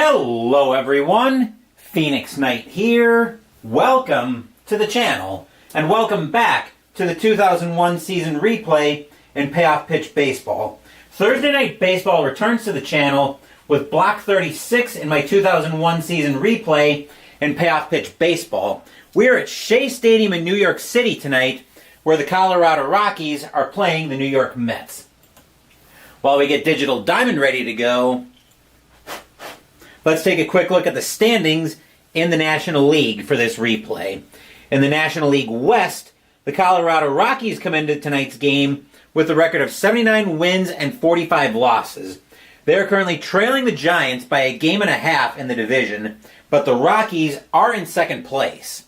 Hello everyone, Phoenix Knight here. Welcome to the channel, and welcome back to the 2001 season replay in Payoff Pitch Baseball. Thursday Night Baseball returns to the channel with Block 36 in my 2001 season replay in Payoff Pitch Baseball. We're at Shea Stadium in New York City tonight, where the Colorado Rockies are playing the New York Mets. While we get Digital Diamond ready to go, let's take a quick look at the standings in the National League for this replay. In the National League West, the Colorado Rockies come into tonight's game with a record of 79 wins and 45 losses. They are currently trailing the Giants by a game and a half in the division, but the Rockies are in second place.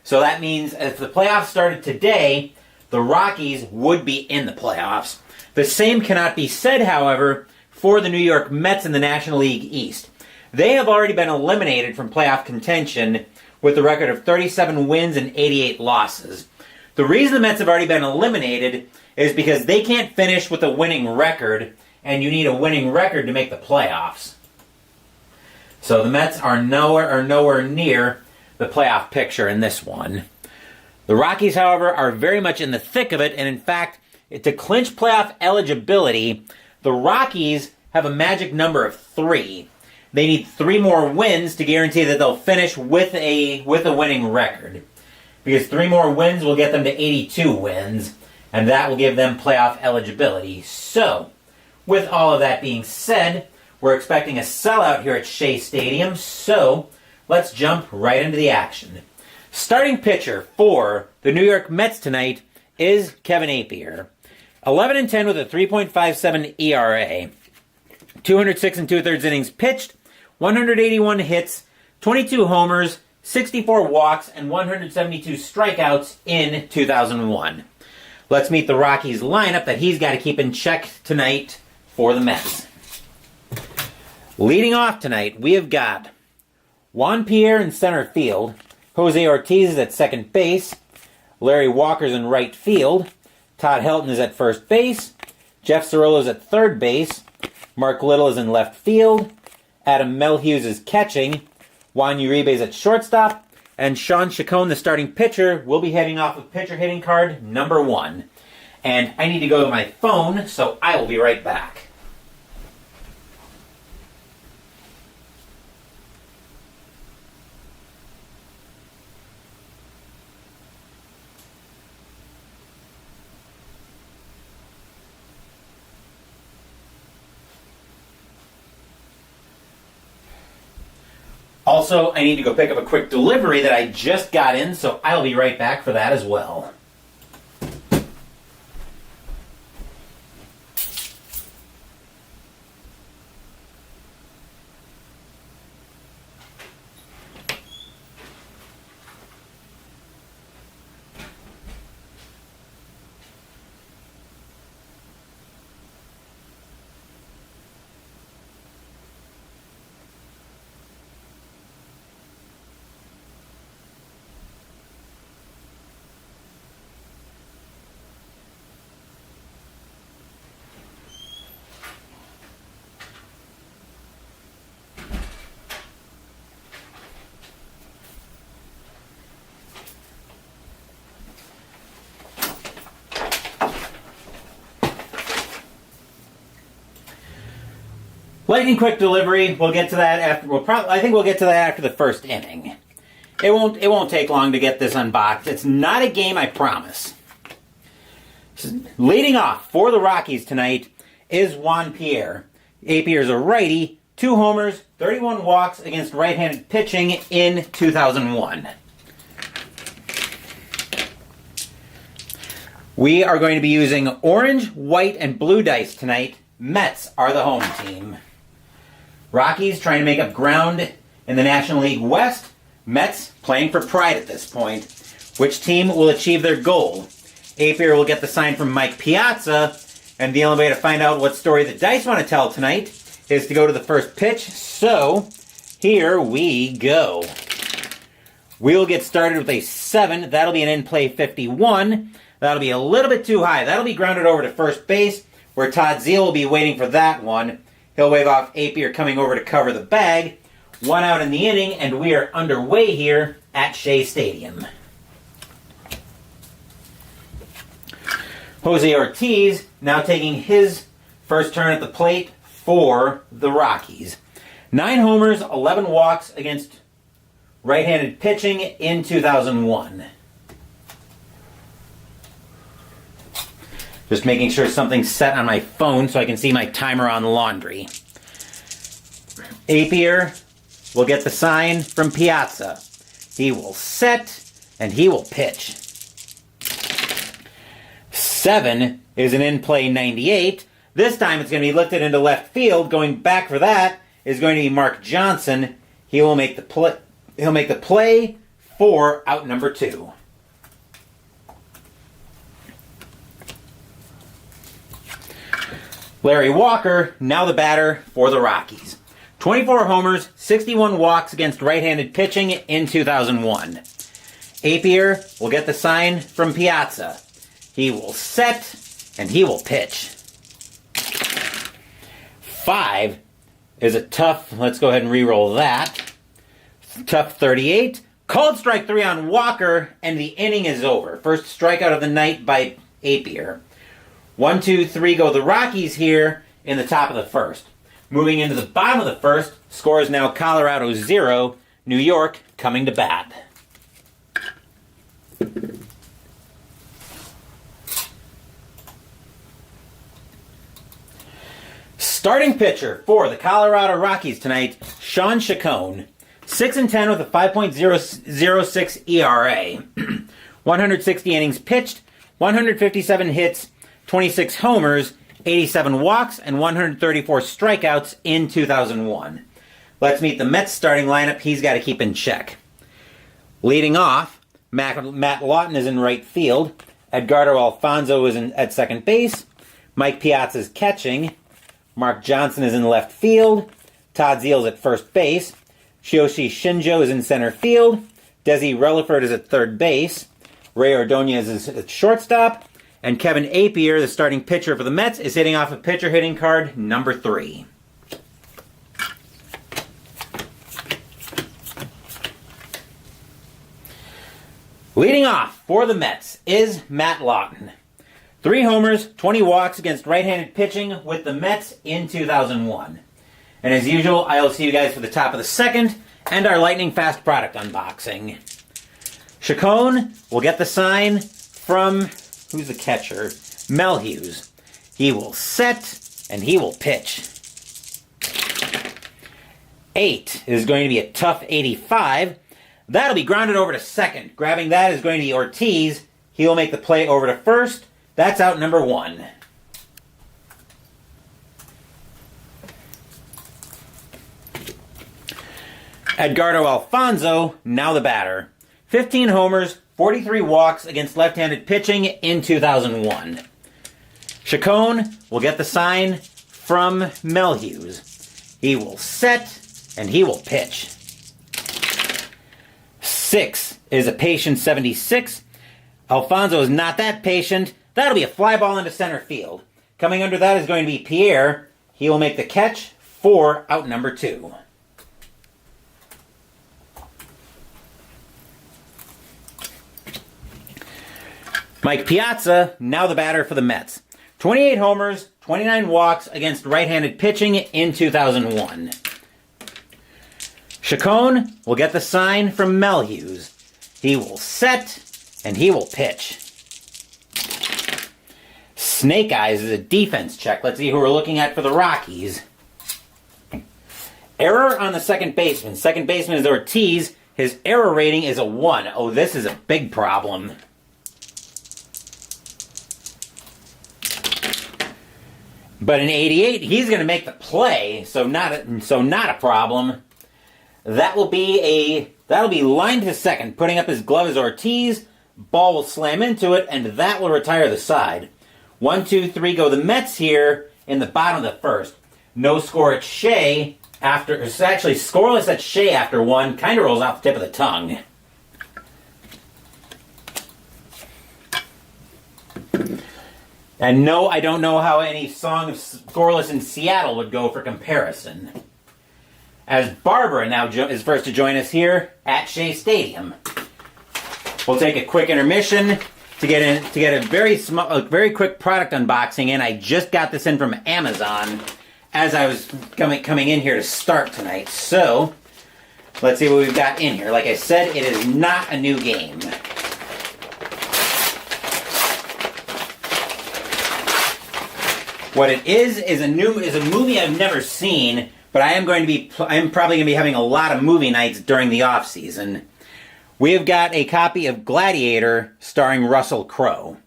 So that means if the playoffs started today, the Rockies would be in the playoffs. The same cannot be said, however, for the New York Mets in the National League East. They have already been eliminated from playoff contention with a record of 37 wins and 88 losses. The reason the Mets have already been eliminated is because they can't finish with a winning record, and you need a winning record to make the playoffs. So the Mets are nowhere near the playoff picture in this one. The Rockies, however, are very much in the thick of it, and in fact, to clinch playoff eligibility, the Rockies have a magic number of 3. They need 3 more wins to guarantee that they'll finish with a winning record. Because 3 more wins will get them to 82 wins, and that will give them playoff eligibility. So, with all of that being said, we're expecting a sellout here at Shea Stadium, so let's jump right into the action. Starting pitcher for the New York Mets tonight is Kevin Appier. 11-10 with a 3.57 ERA. 206 2/3 innings pitched, 181 hits, 22 homers, 64 walks, and 172 strikeouts in 2001. Let's meet the Rockies lineup that he's got to keep in check tonight for the Mets. Leading off tonight, we have got Juan Pierre in center field, Jose Ortiz is at second base, Larry Walker's in right field, Todd Helton is at first base, Jeff Cirillo is at third base, Mark Little is in left field, Adam Melhuse is catching, Juan Uribe is at shortstop, and Sean Chacon, the starting pitcher, will be heading off with pitcher hitting card number 1. And I need to go to my phone, so I will be right back. Also, I need to go pick up a quick delivery that I just got in, so I'll be right back for that as well. Lightning quick delivery. We'll get to that after. I think we'll get to that after the first inning. It won't take long to get this unboxed. It's not a game, I promise. Leading off for the Rockies tonight is Juan Pierre. Apier's a righty, 2 homers, 31 walks against right-handed pitching in 2001. We are going to be using orange, white, and blue dice tonight. Mets are the home team. Rockies trying to make up ground in the National League West. Mets playing for pride at this point. Which team will achieve their goal? Appier will get the sign from Mike Piazza, and the only way to find out what story the dice want to tell tonight is to go to the first pitch. So, here we go. We'll get started with a 7. That'll be an in-play 51. That'll be a little bit too high. That'll be grounded over to first base, where Todd Zeile will be waiting for that one. He'll wave off Appier coming over to cover the bag. 1 out in the inning, and we are underway here at Shea Stadium. Jose Ortiz now taking his first turn at the plate for the Rockies. 9 homers, 11 walks against right-handed pitching in 2001. Just making sure something's set on my phone so I can see my timer on laundry. Apier will get the sign from Piazza. He will set, and he will pitch. 7 is an in-play 98. This time it's going to be lifted into left field. Going back for that is going to be Mark Johnson. He will make the play. He'll make the play for out number 2. Larry Walker, now the batter for the Rockies. 24 homers, 61 walks against right-handed pitching in 2001. Apier will get the sign from Piazza. He will set, and he will pitch. 5 is a tough, let's go ahead and re-roll that. Tough 38. Called strike 3 on Walker, and the inning is over. First strikeout of the night by Apier. 1, 2, 3 go the Rockies here in the top of the first. Moving into the bottom of the first, score is now Colorado 0, New York coming to bat. Starting pitcher for the Colorado Rockies tonight, Sean Chacon. 6-10 with a 5.006 ERA. 160 innings pitched, 157 hits, 26 homers, 87 walks, and 134 strikeouts in 2001. Let's meet the Mets starting lineup he's got to keep in check. Leading off, Matt Lawton is in right field. Edgardo Alfonzo is at second base. Mike Piazza is catching. Mark Johnson is in left field. Todd Zeil's at first base. Shioshi Shinjo is in center field. Desi Relaford is at third base. Ray Ordonez is at shortstop. And Kevin Apier, the starting pitcher for the Mets, is hitting off a pitcher hitting card number 3. Leading off for the Mets is Matt Lawton. 3 homers, 20 walks against right-handed pitching with the Mets in 2001. And as usual, I'll see you guys for the top of the second and our lightning fast product unboxing. Chacon will get the sign from... who's the catcher? Mel Hughes. He will set, and he will pitch. 8 is going to be a tough 85. That'll be grounded over to second. Grabbing that is going to be Ortiz. He will make the play over to first. That's out number 1. Edgardo Alfonzo, now the batter. 15 homers, 43 walks against left-handed pitching in 2001. Chacon will get the sign from Mel Hughes. He will set, and he will pitch. 6 is a patient 76. Alfonso is not that patient. That'll be a fly ball into center field. Coming under that is going to be Pierre. He will make the catch for out number 2. Mike Piazza, now the batter for the Mets. 28 homers, 29 walks against right-handed pitching in 2001. Chacon will get the sign from Mel Hughes. He will set, and he will pitch. Snake Eyes is a defense check. Let's see who we're looking at for the Rockies. Error on the second baseman. Second baseman is Ortiz. His error rating is a 1. Oh, this is a big problem. But in 88, he's going to make the play, so not a problem. That'll be lined to second. Putting up his glove is Ortiz. Ball will slam into it, and that will retire the side. 1, 2, 3 go the Mets here in the bottom of the first. No score at Shea after. It's actually scoreless at Shea after 1. Kind of rolls off the tip of the tongue. And no, I don't know how any song of scoreless in Seattle would go for comparison. as Barbara now is first to join us here at Shea Stadium. We'll take a quick intermission to get a very quick product unboxing in. I just got this in from Amazon as I was coming in here to start tonight. So let's see what we've got in here. Like I said, it is not a new game. What it is a movie I've never seen, but I am probably going to be having a lot of movie nights during the off season. We have got a copy of Gladiator starring Russell Crowe.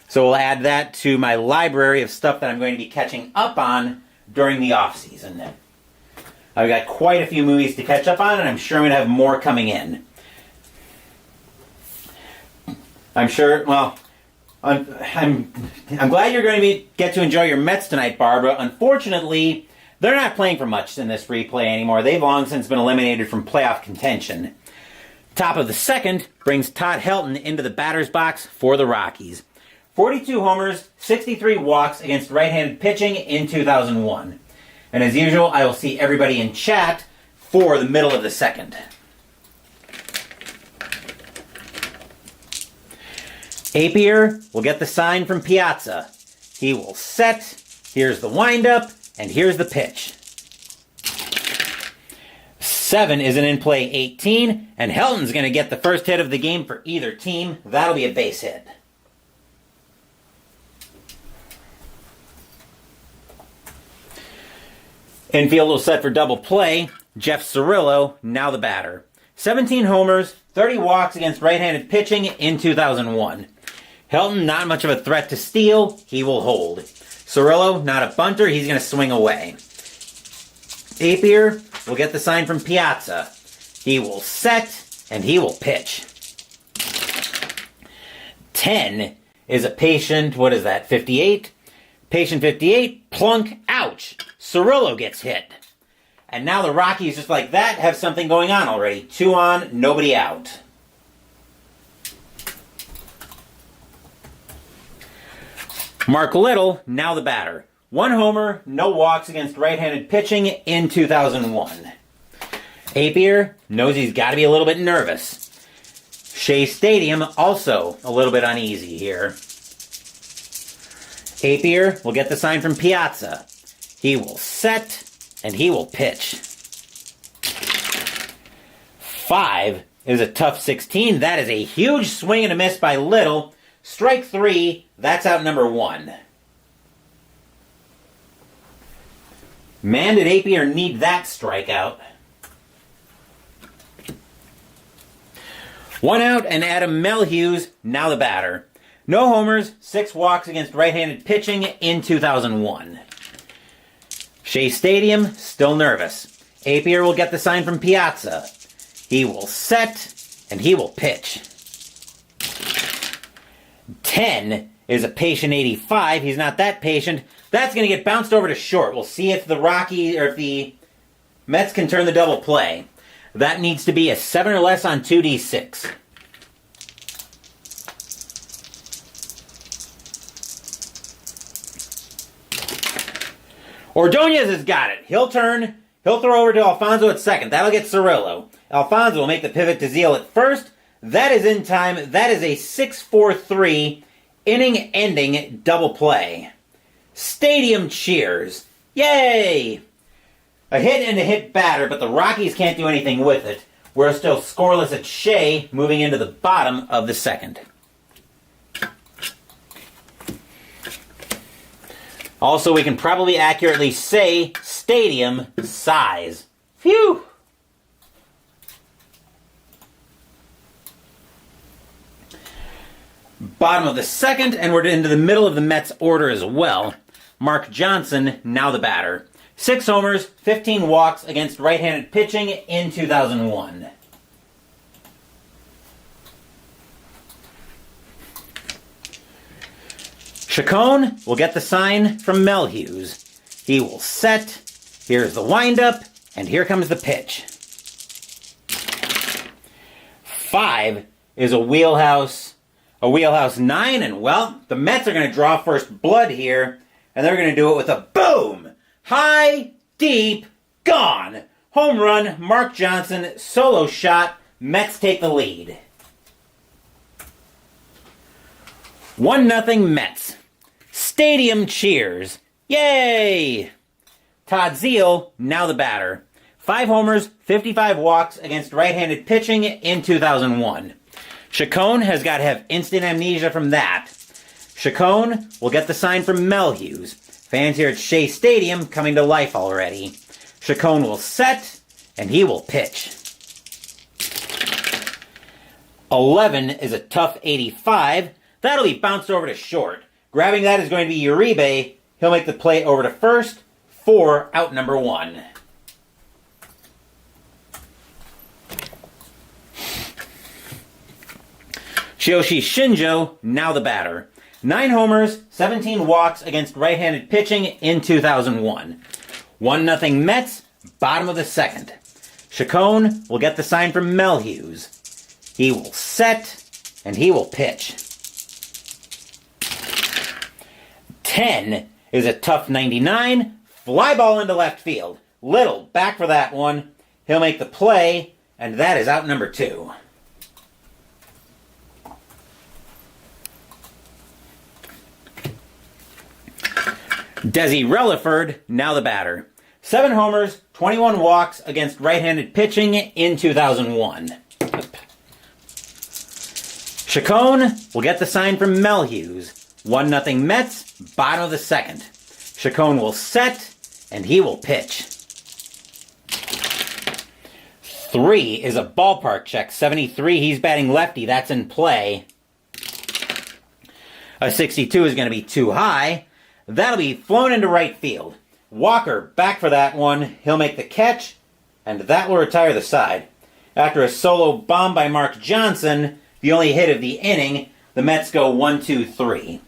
So we'll add that to my library of stuff that I'm going to be catching up on during the off season. I've got quite a few movies to catch up on, and I'm sure I'm going to have more coming in. I'm sure, well, I'm glad you're going to get to enjoy your Mets tonight, Barbara. Unfortunately, they're not playing for much in this replay anymore. They've long since been eliminated from playoff contention. Top of the second brings Todd Helton into the batter's box for the Rockies. 42 homers, 63 walks against right-handed pitching in 2001. And as usual, I will see everybody in chat for the middle of the second. Apier will get the sign from Piazza. He will set, here's the windup, and here's the pitch. 7 is an in-play 18, and Helton's going to get the first hit of the game for either team. That'll be a base hit. Infield will set for double play. Jeff Cirillo, now the batter. 17 homers, 30 walks against right-handed pitching in 2001. Helton, not much of a threat to steal. He will hold. Cirillo, not a bunter. He's going to swing away. Apier will get the sign from Piazza. He will set, and he will pitch. 10 is a patient, what is that, 58? Patient 58, plunk, ouch. Cirillo gets hit. And now the Rockies, just like that, have something going on already. 2 on, nobody out. Mark Little, now the batter. 1 homer, no walks against right-handed pitching in 2001. Apier knows he's got to be a little bit nervous. Shea Stadium also a little bit uneasy here. Apier will get the sign from Piazza. He will set, and he will pitch. 5 is a tough 16. That is a huge swing and a miss by Little. Strike 3, that's out number 1. Man, did Apier need that strikeout. 1 out, and Adam Melhuse, now the batter. No homers, 6 walks against right-handed pitching in 2001. Shea Stadium, still nervous. Apier will get the sign from Piazza. He will set, and he will pitch. 10 is a patient 85. He's not that patient. That's going to get bounced over to short. We'll see if the Rockies or if the Mets can turn the double play. That needs to be a 7 or less on 2d6. Ordonez has got it. He'll throw over to Alfonso at second. That'll get Cirillo. Alfonso will make the pivot to Zeal at first. That is in time. That is a 6-4-3 inning-ending double play. Stadium cheers. Yay! A hit and a hit batter, but the Rockies can't do anything with it. We're still scoreless at Shea, moving into the bottom of the second. Also, we can probably accurately say stadium size. Phew! Bottom of the second, and we're into the middle of the Mets order as well. Mark Johnson, now the batter. 6 homers, 15 walks against right-handed pitching in 2001. Chacon will get the sign from Melhuse. He will set. Here's the windup, and here comes the pitch. 5 is a wheelhouse 9, and well, the Mets are going to draw first blood here, and they're going to do it with a boom! High, deep, gone! home run, Mark Johnson, solo shot, Mets take the lead. 1-0 Mets. Stadium cheers. Yay! Todd Zeile, now the batter. 5 homers, 55 walks against right-handed pitching in 2001. Chacon has got to have instant amnesia from that. Chacon will get the sign from Mel Hughes. Fans here at Shea Stadium coming to life already. Chacon will set, and he will pitch. 11 is a tough 85. That'll be bounced over to short. Grabbing that is going to be Uribe. He'll make the play over to first for out number 1. Kiyoshi Shinjo, now the batter. 9 homers, 17 walks against right-handed pitching in 2001. 1-0 Mets, bottom of the second. Chacon will get the sign from Mel Hughes. He will set, and he will pitch. 10 is a tough 99. Fly ball into left field. Little back for that one. He'll make the play, and that is out number 2. Desi Relaford, now the batter. 7 homers, 21 walks against right-handed pitching in 2001. Chacon will get the sign from Mel Hughes. 1-0 Mets, bottom of the second. Chacon will set, and he will pitch. 3 is a ballpark check. 73, he's batting lefty. That's in play. A 62 is going to be too high. That'll be flown into right field. Walker back for that one. He'll make the catch, and that will retire the side. After a solo bomb by Mark Johnson, the only hit of the inning, the Mets go 1-2-3.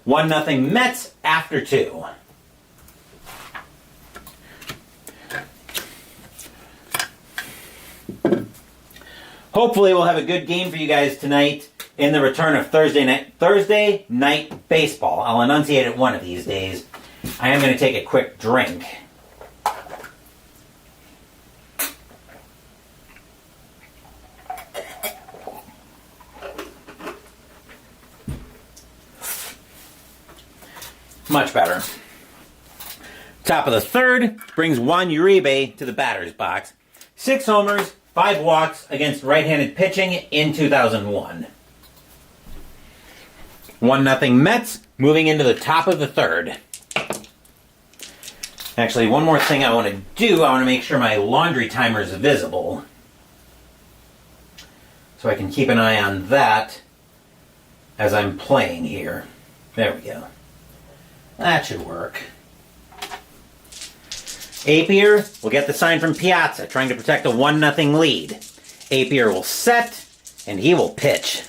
1-0 Mets after 2. Hopefully we'll have a good game for you guys tonight in the return of Thursday night baseball. I'll enunciate it one of these days. I am going to take a quick drink. Much better. Top of the third brings Juan Uribe to the batter's box. 6 homers, 5 walks against right-handed pitching in 2001. 1-0 Mets, moving into the top of the third. Actually, one more thing I want to do. I want to make sure my laundry timer is visible. So I can keep an eye on that as I'm playing here. There we go. That should work. Apier will get the sign from Piazza, trying to protect a 1-0 lead. Apier will set, and he will pitch.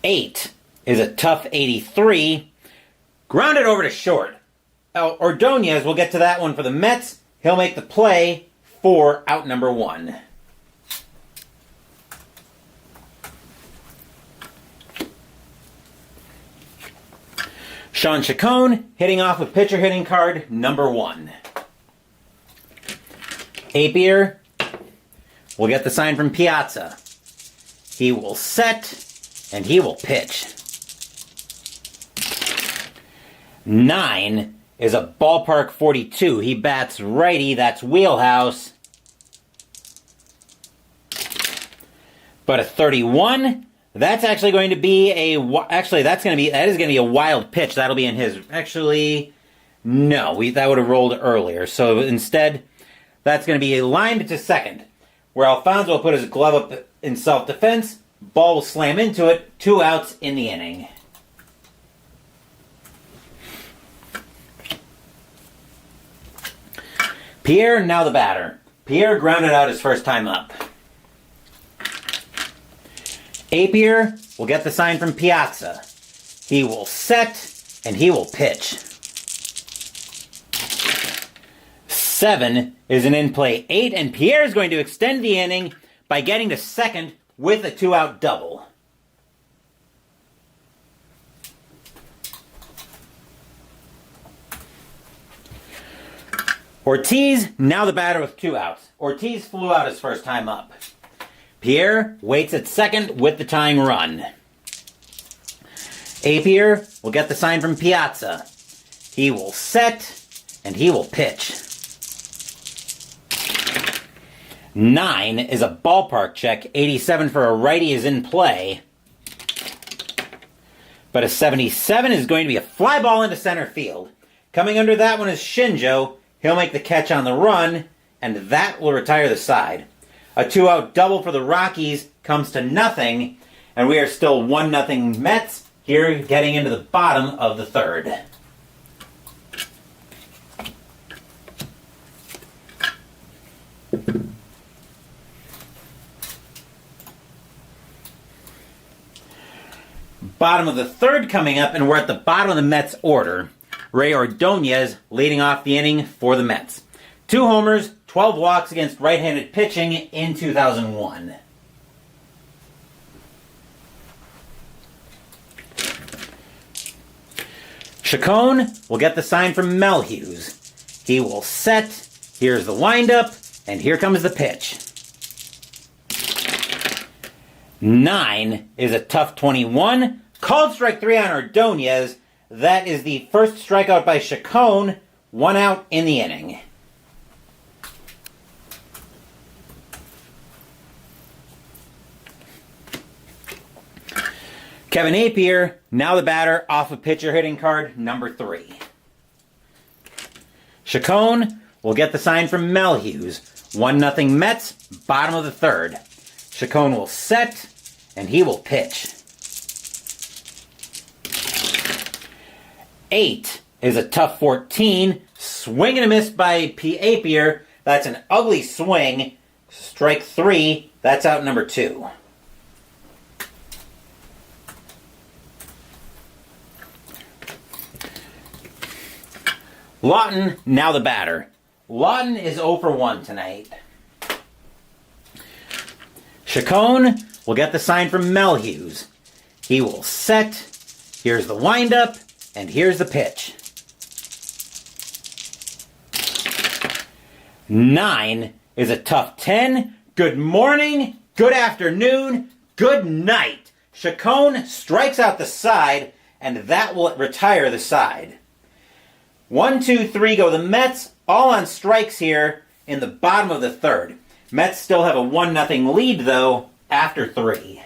8 is a tough 83. Grounded over to short. Ordonez will get to that one for the Mets. He'll make the play for out number 1. Sean Chacon hitting off with pitcher hitting card number 1. Apier will get the sign from Piazza. He will set, and he will pitch. 9 is a ballpark 42. He bats righty. That's wheelhouse. But a 31, that's actually going to be that is going to be a wild pitch. That'll be in his. Actually, no, that would have rolled earlier. So instead, that's going to be lined to second, where Alfonso will put his glove up in self-defense. Ball will slam into it. 2 outs in the inning. Pierre, now the batter. Pierre grounded out his first time up. Apier will get the sign from Piazza. He will set, and he will pitch. 7 is an in-play 8, and Pierre is going to extend the inning by getting to second with a 2-out double. Ortiz, now the batter with 2 outs. Ortiz flew out his first time up. Pierre waits at second with the tying run. Apier will get the sign from Piazza. He will set, and he will pitch. 9 is a ballpark check. 87 for a righty is in play. But a 77 is going to be a fly ball into center field. Coming under that one is Shinjo. He'll make the catch on the run, and that will retire the side. A 2-out double for the Rockies comes to nothing, and we are still 1-0 Mets here getting into the bottom of the third. Bottom of the third coming up, and we're at the bottom of the Mets order. Ray Ordonez leading off the inning for the Mets. 2 homers, 12 walks against right-handed pitching in 2001. Chacon will get the sign from Melhuse. He will set, here's the windup, and here comes the pitch. 9 is a tough 21. Called strike 3 on Ordonez. That is the first strikeout by Chacon. 1 out in the inning. Kevin Apier, now the batter off of pitcher hitting card number 3. Chacon will get the sign from Melhuse. 1-0 Mets, bottom of the third. Chacon will set, and he will pitch. 8 is a tough 14. Swing and a miss by Apier. That's an ugly swing. Strike 3. That's out number 2. Lawton, now the batter. Lawton is 0 for 1 tonight. Chacon will get the sign from Melhuse. He will set. Here's the windup, and here's the pitch. 9 is a tough 10. Good morning, good afternoon, good night. Chacon strikes out the side, and that will retire the side. 1, 2, 3 go the Mets, all on strikes here in the bottom of the third. Mets still have a 1-0 lead, though, after 3.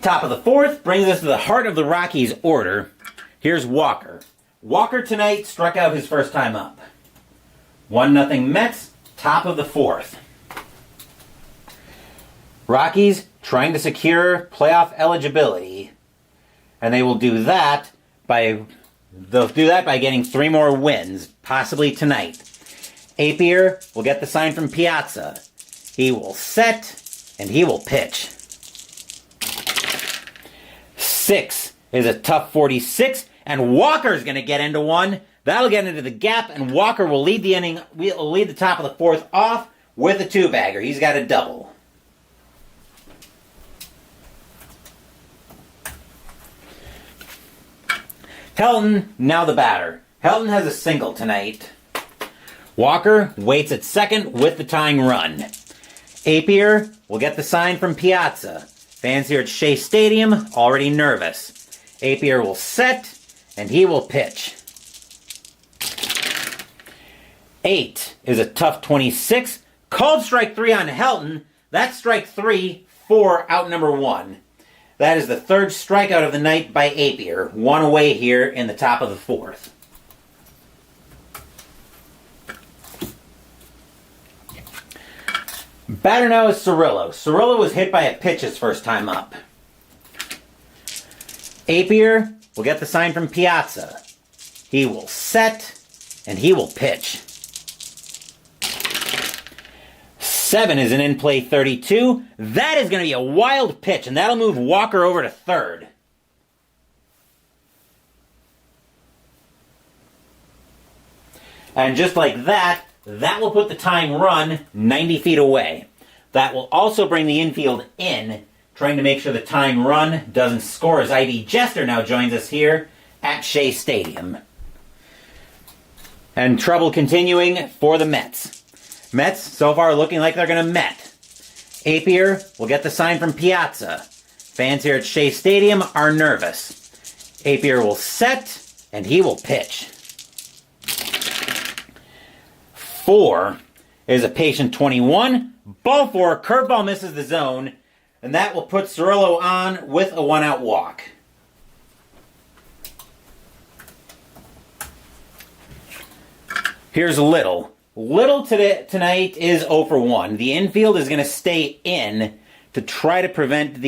Top of the fourth brings us to the heart of the Rockies order. Here's Walker. Walker tonight struck out his first time up. 1-0 Mets, top of the fourth. Rockies trying to secure playoff eligibility, and they will do that by getting 3 more wins, possibly tonight. Apier will get the sign from Piazza. He will set, and he will pitch. 6 is a tough 46, and Walker's going to get into one. That'll get into the gap, and Walker will lead the inning. Will lead the top of the fourth off with a 2-bagger. He's got a double. Helton, now the batter. Helton has a single tonight. Walker waits at second with the tying run. Apier will get the sign from Piazza. Fans here at Shea Stadium already nervous. Apier will set, and he will pitch. 8 is a tough 26. Called strike 3 on Helton. That's strike 3 for out number 1. That is the third strikeout of the night by Apier. 1 away here in the top of the fourth. Batter now is Cirillo. Cirillo was hit by a pitch his first time up. Apier will get the sign from Piazza. He will set, and he will pitch. 7 is an in-play 32. That is going to be a wild pitch, and that'll move Walker over to third. And just like that, that will put the tying run 90 feet away. That will also bring the infield in, trying to make sure the tying run doesn't score, as Ivy Jester now joins us here at Shea Stadium. And trouble continuing for the Mets. Mets so far looking like they're going to Met. Apier will get the sign from Piazza. Fans here at Shea Stadium are nervous. Apier will set, and he will pitch. 4 is a patient 21. Ball 4, curveball misses the zone, and that will put Cirillo on with a 1-out walk. Here's Little. Little tonight is 0 for 1. The infield is going to stay in to try to prevent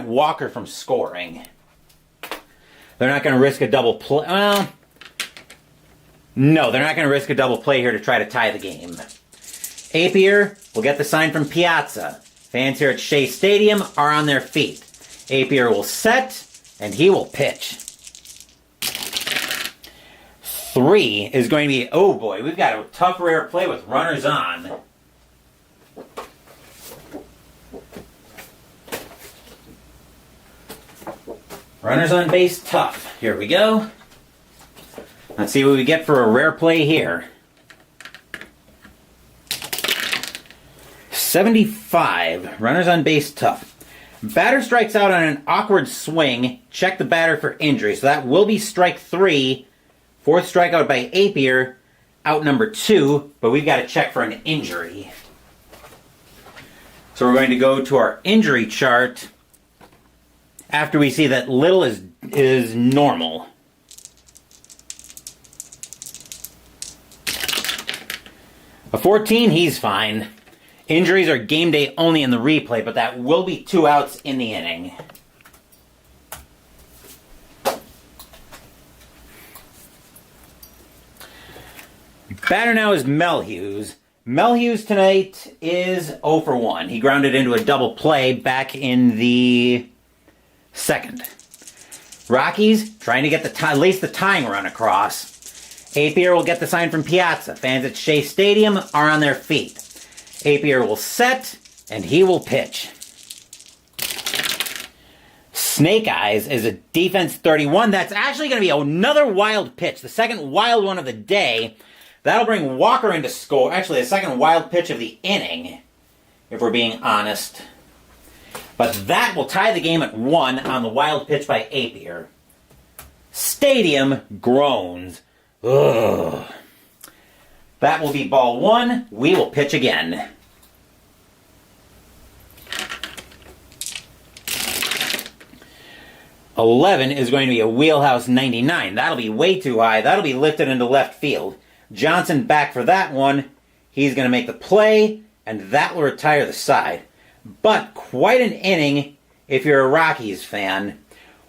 Walker from scoring. They're not going to risk a double play. Well, no, they're not going to risk a double play here to try to tie the game. Apier will get the sign from Piazza. Fans here at Shea Stadium are on their feet. Apier will set, and he will pitch. 3 is going to be, oh boy, we've got a tough rare play with runners on. Runners on base, tough. Here we go. Let's see what we get for a rare play here. 75. Runners on base, tough. Batter strikes out on an awkward swing. Check the batter for injury. So that will be strike 3. 4th strikeout by Apier. Out number 2. But we've got to check for an injury. So we're going to go to our injury chart after we see that Little is normal. A 14, he's fine. Injuries are game day only in the replay, but that will be 2 outs in the inning. Batter now is Mel Hughes. Mel Hughes tonight is 0 for 1. He grounded into a double play back in the 2nd. Rockies trying to get at least the tying run across. Apier will get the sign from Piazza. Fans at Shea Stadium are on their feet. Apier will set, and he will pitch. Snake Eyes is a defense 31. That's actually going to be another wild pitch, the second wild one of the day. That'll bring Walker into score. Actually, the second wild pitch of the inning, if we're being honest. But that will tie the game at 1 on the wild pitch by Apier. Stadium groans. Ugh. That will be ball 1. We will pitch again. $11 is going to be a wheelhouse 99. That'll be way too high. That'll be lifted into left field. Johnson back for that one. He's going to make the play, and that will retire the side. But quite an inning if you're a Rockies fan.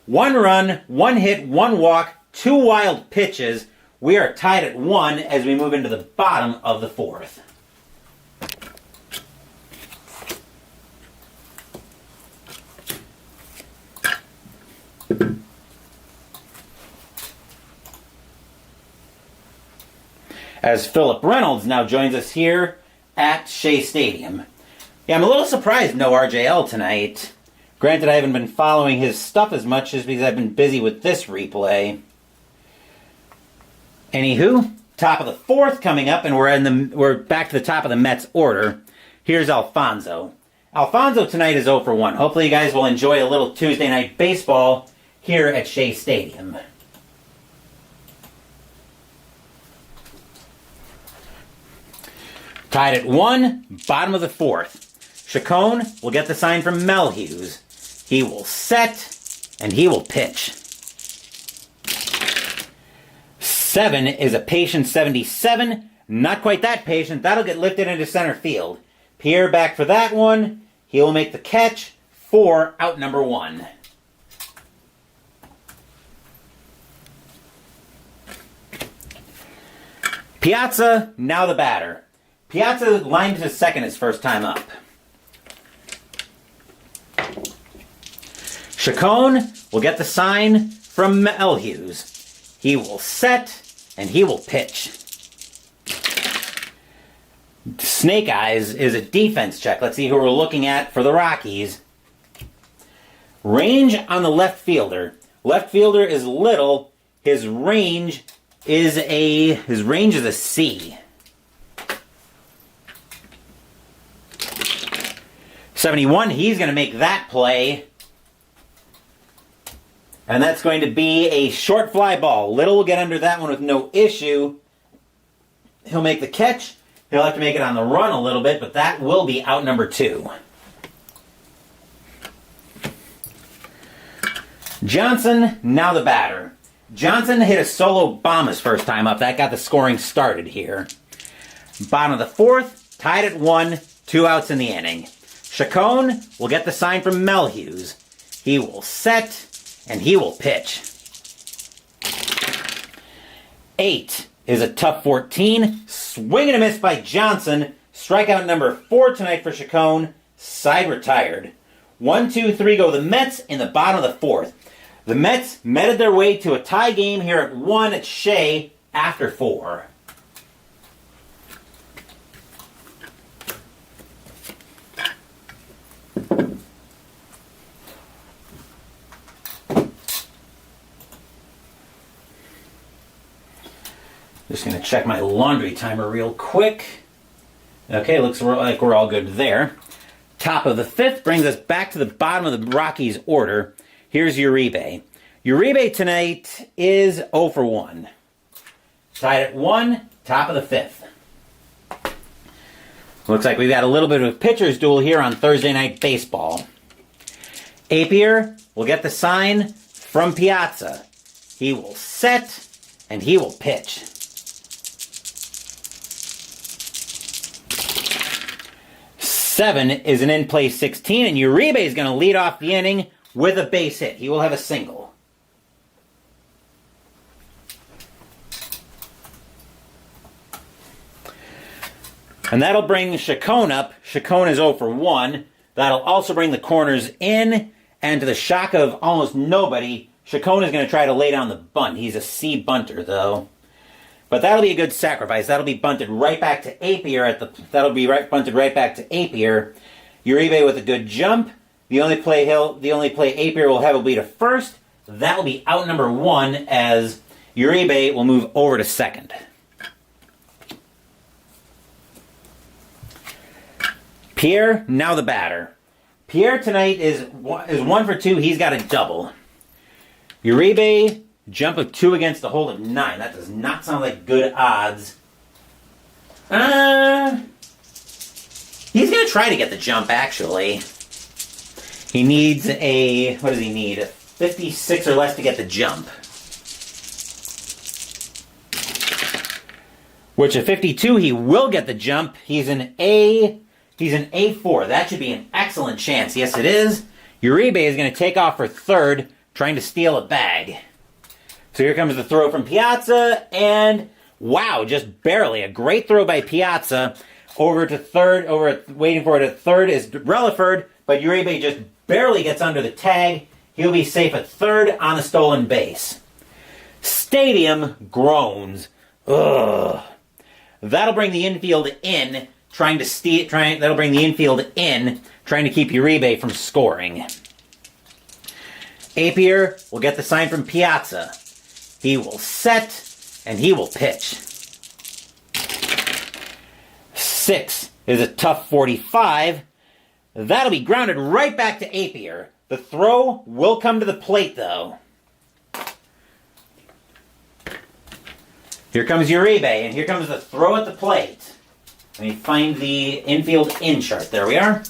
1 run, 1 hit, 1 walk, 2 wild pitches. We are tied at 1 as we move into the bottom of the 4th. As Philip Reynolds now joins us here at Shea Stadium. Yeah, I'm a little surprised no RJL tonight. Granted, I haven't been following his stuff as much just because I've been busy with this replay. Anywho, top of the 4th coming up, and we're back to the top of the Mets order. Here's Alfonso. Alfonso tonight is 0 for 1. Hopefully you guys will enjoy a little Tuesday night baseball here at Shea Stadium. Tied at 1, bottom of the 4th. Chacon will get the sign from Mel Hughes. He will set, and he will pitch. 7 is a patient 77. Not quite that patient. That'll get lifted into center field. Pierre back for that one. He will make the catch for out number 1. Piazza, now the batter. Piazza lined to second his first time up. Chacon will get the sign from Mel Hughes. He will set, and he will pitch. Snake Eyes is a defense check. Let's see who we're looking at for the Rockies. Range on the left fielder. Left fielder is little. His range is a C. 71, he's going to make that play. And that's going to be a short fly ball. Little will get under that one with no issue. He'll make the catch. He'll have to make it on the run a little bit, but that will be out number 2. Johnson, now the batter. Johnson hit a solo bomb his first time up. That got the scoring started here. Bottom of the 4th, tied at 1, 2 outs in the inning. Chacon will get the sign from Melhuse. He will set, and he will pitch. 8 is a tough 14. Swing and a miss by Johnson. Strikeout number 4 tonight for Chacon. Side retired. 1, 2, 3 go the Mets in the bottom of the 4th. The Mets meted their way to a tie game here at 1 at Shea after 4. Just going to check my laundry timer real quick. Okay, looks like we're all good there. Top of the 5th brings us back to the bottom of the Rockies order. Here's Uribe. Uribe tonight is 0 for 1. Tied at 1, top of the 5th. Looks like we've got a little bit of a pitcher's duel here on Thursday Night Baseball. Apier will get the sign from Piazza. He will set, and he will pitch. 7 is an in-play 16, and Uribe is going to lead off the inning with a base hit. He will have a single. And that'll bring Chacon up. Chacon is 0 for 1. That'll also bring the corners in, and to the shock of almost nobody, Chacon is going to try to lay down the bunt. He's a C bunter, though. But that'll be a good sacrifice. That'll be bunted right back to Apier bunted right back to Apier. Uribe with a good jump. The only play Apier will have will be to first. That will be out number 1 as Uribe will move over to second. Pierre, now the batter. Pierre tonight is 1 for 2. He's got a double. Uribe, jump of 2 against the hold of 9. That does not sound like good odds. He's going to try to get the jump, actually. He needs a, what does he need? A 56 or less to get the jump. Which at 52, he will get the jump. He's an A4. That should be an excellent chance. Yes, it is. Uribe is going to take off for third, trying to steal a bag. So here comes the throw from Piazza, and wow, just barely. A great throw by Piazza. Over to third, waiting for it at third is Relaford, but Uribe just barely gets under the tag. He'll be safe at third on the stolen base. Stadium groans. Ugh. That'll bring the infield in, trying to keep Uribe from scoring. Apier will get the sign from Piazza. He will set, and he will pitch. 6 is a tough 45. That'll be grounded right back to Apier. The throw will come to the plate, though. Here comes Uribe, and here comes the throw at the plate. Let me find the infield in chart. There we are.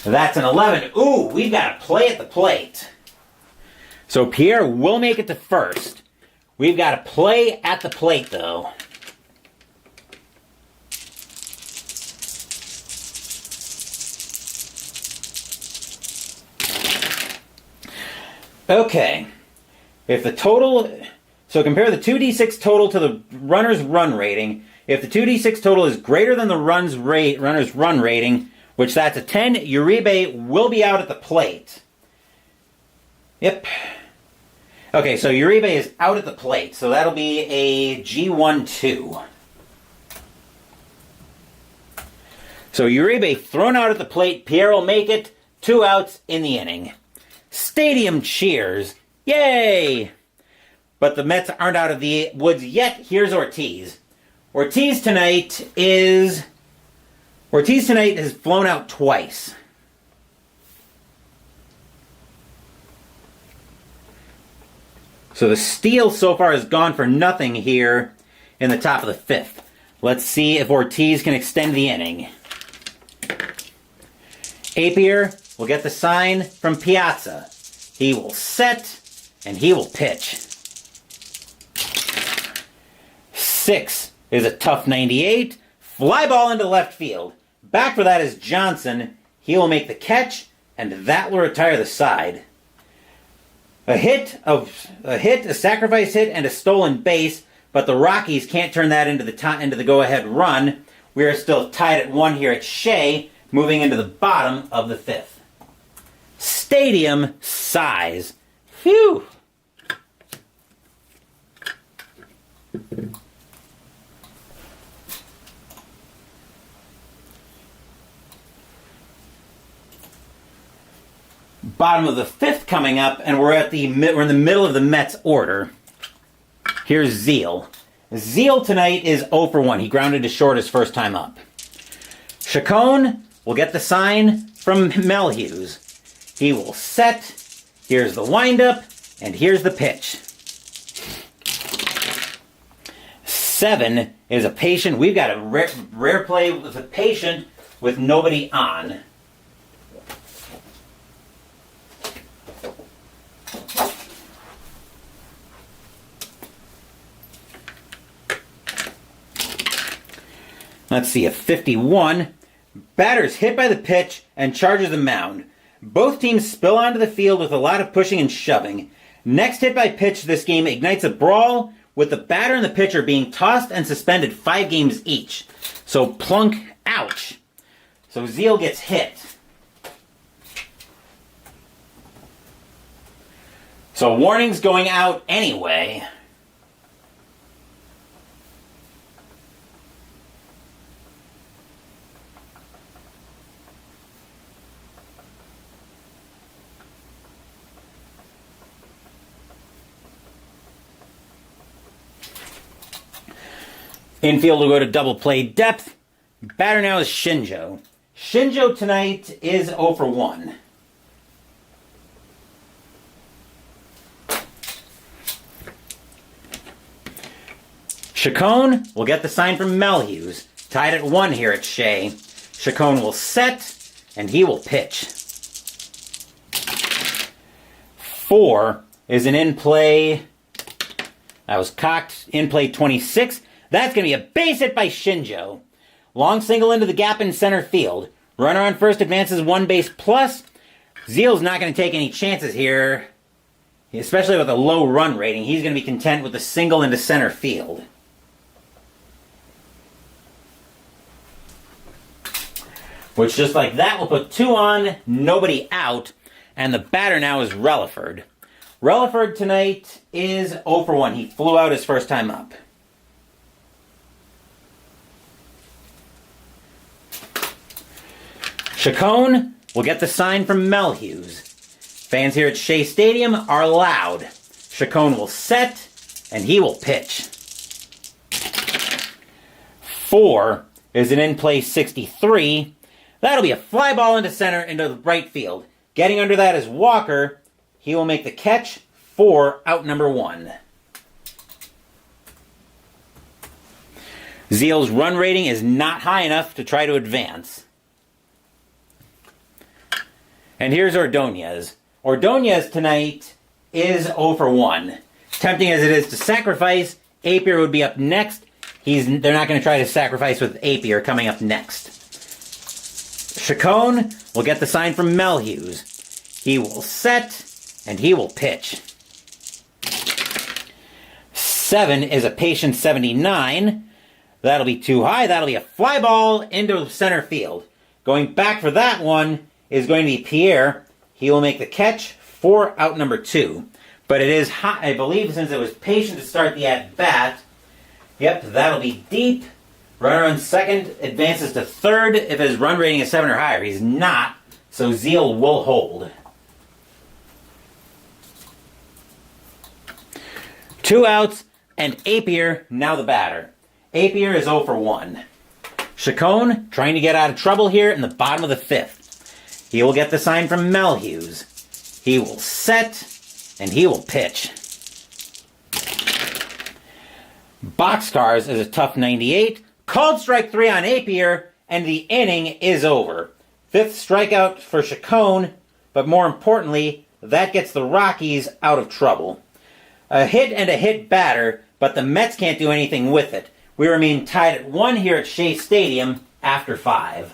That's an 11. Ooh, we've got a play at the plate. So Pierre will make it to first. We've got a play at the plate, though. Okay. If the total... So compare the 2d6 total to the runner's run rating. If the 2d6 total is greater than the runner's run rating, which that's a 10, Uribe will be out at the plate. Yep. Okay, so Uribe is out at the plate, so that'll be a G1-2. So Uribe thrown out at the plate. Pierre will make it. 2 outs in the inning. Stadium cheers. Yay! But the Mets aren't out of the woods yet. Here's Ortiz. Ortiz tonight has flown out twice. So the steal so far has gone for nothing here in the top of the 5th. Let's see if Ortiz can extend the inning. Apier will get the sign from Piazza. He will set, and he will pitch. 6 is a tough 98. Fly ball into left field. Back for that is Johnson. He will make the catch, and that will retire the side. A sacrifice hit, and a stolen base, but the Rockies can't turn that into the go-ahead run. We are still tied at 1 here at Shea, moving into the bottom of the 5th. Stadium size. Phew! Bottom of the 5th coming up, and we're in the middle of the Mets order. Here's Zeal. Zeal tonight is 0 for 1. He grounded to short his first time up. Chacon will get the sign from Melhuse. He will set. Here's the windup, and here's the pitch. 7 is a patient. We've got a rare play with a patient with nobody on. Let's see, a 51. Batter's hit by the pitch and charges the mound. Both teams spill onto the field with a lot of pushing and shoving. Next hit by pitch this game ignites a brawl with the batter and the pitcher being tossed and suspended 5 games each. So plunk, ouch. So Zeal gets hit. So warning's going out anyway. Infield will go to double play depth. Batter now is Shinjo. Shinjo tonight is 0 for 1. Chacon will get the sign from Melhuse. Tied at 1 here at Shea. Chacon will set, and he will pitch. 4 is an in-play. That was cocked. In-play 26. That's going to be a base hit by Shinjo. Long single into the gap in center field. Runner on first advances 1 base plus. Zeal's not going to take any chances here, especially with a low run rating. He's going to be content with the single into center field. Which, just like that, will put 2 on, nobody out, and the batter now is Relaford. Relaford tonight is 0 for 1. He flew out his first time up. Chacon will get the sign from Melhuse. Fans here at Shea Stadium are loud. Chacon will set, and he will pitch. 4 is an in-play 63. That'll be a fly ball into center into the right field. Getting under that is Walker. He will make the catch for out number 1. Zeal's run rating is not high enough to try to advance. And here's Ordonez. Ordonez tonight is 0 for 1. Tempting as it is to sacrifice, Apier would be up next. They're not going to try to sacrifice with Apier coming up next. Chacon will get the sign from Melhuse. He will set, and he will pitch. 7 is a patient 79. That'll be too high. That'll be a fly ball into center field. Going back for that one is going to be Pierre. He will make the catch for out number 2. But it is hot, I believe, since it was patient to start the at-bat. Yep, that'll be deep. Runner on second advances to third if his run rating is 7 or higher. He's not, so Zeal will hold. 2 outs, and Apier now the batter. Apier is 0 for 1. Chacon trying to get out of trouble here in the bottom of the 5th. He will get the sign from Mel Hughes. He will set, and he will pitch. Boxcars is a tough 98. Called strike 3 on Apier, and the inning is over. 5th strikeout for Chacon, but more importantly, that gets the Rockies out of trouble. A hit and a hit batter, but the Mets can't do anything with it. We remain tied at 1 here at Shea Stadium after 5.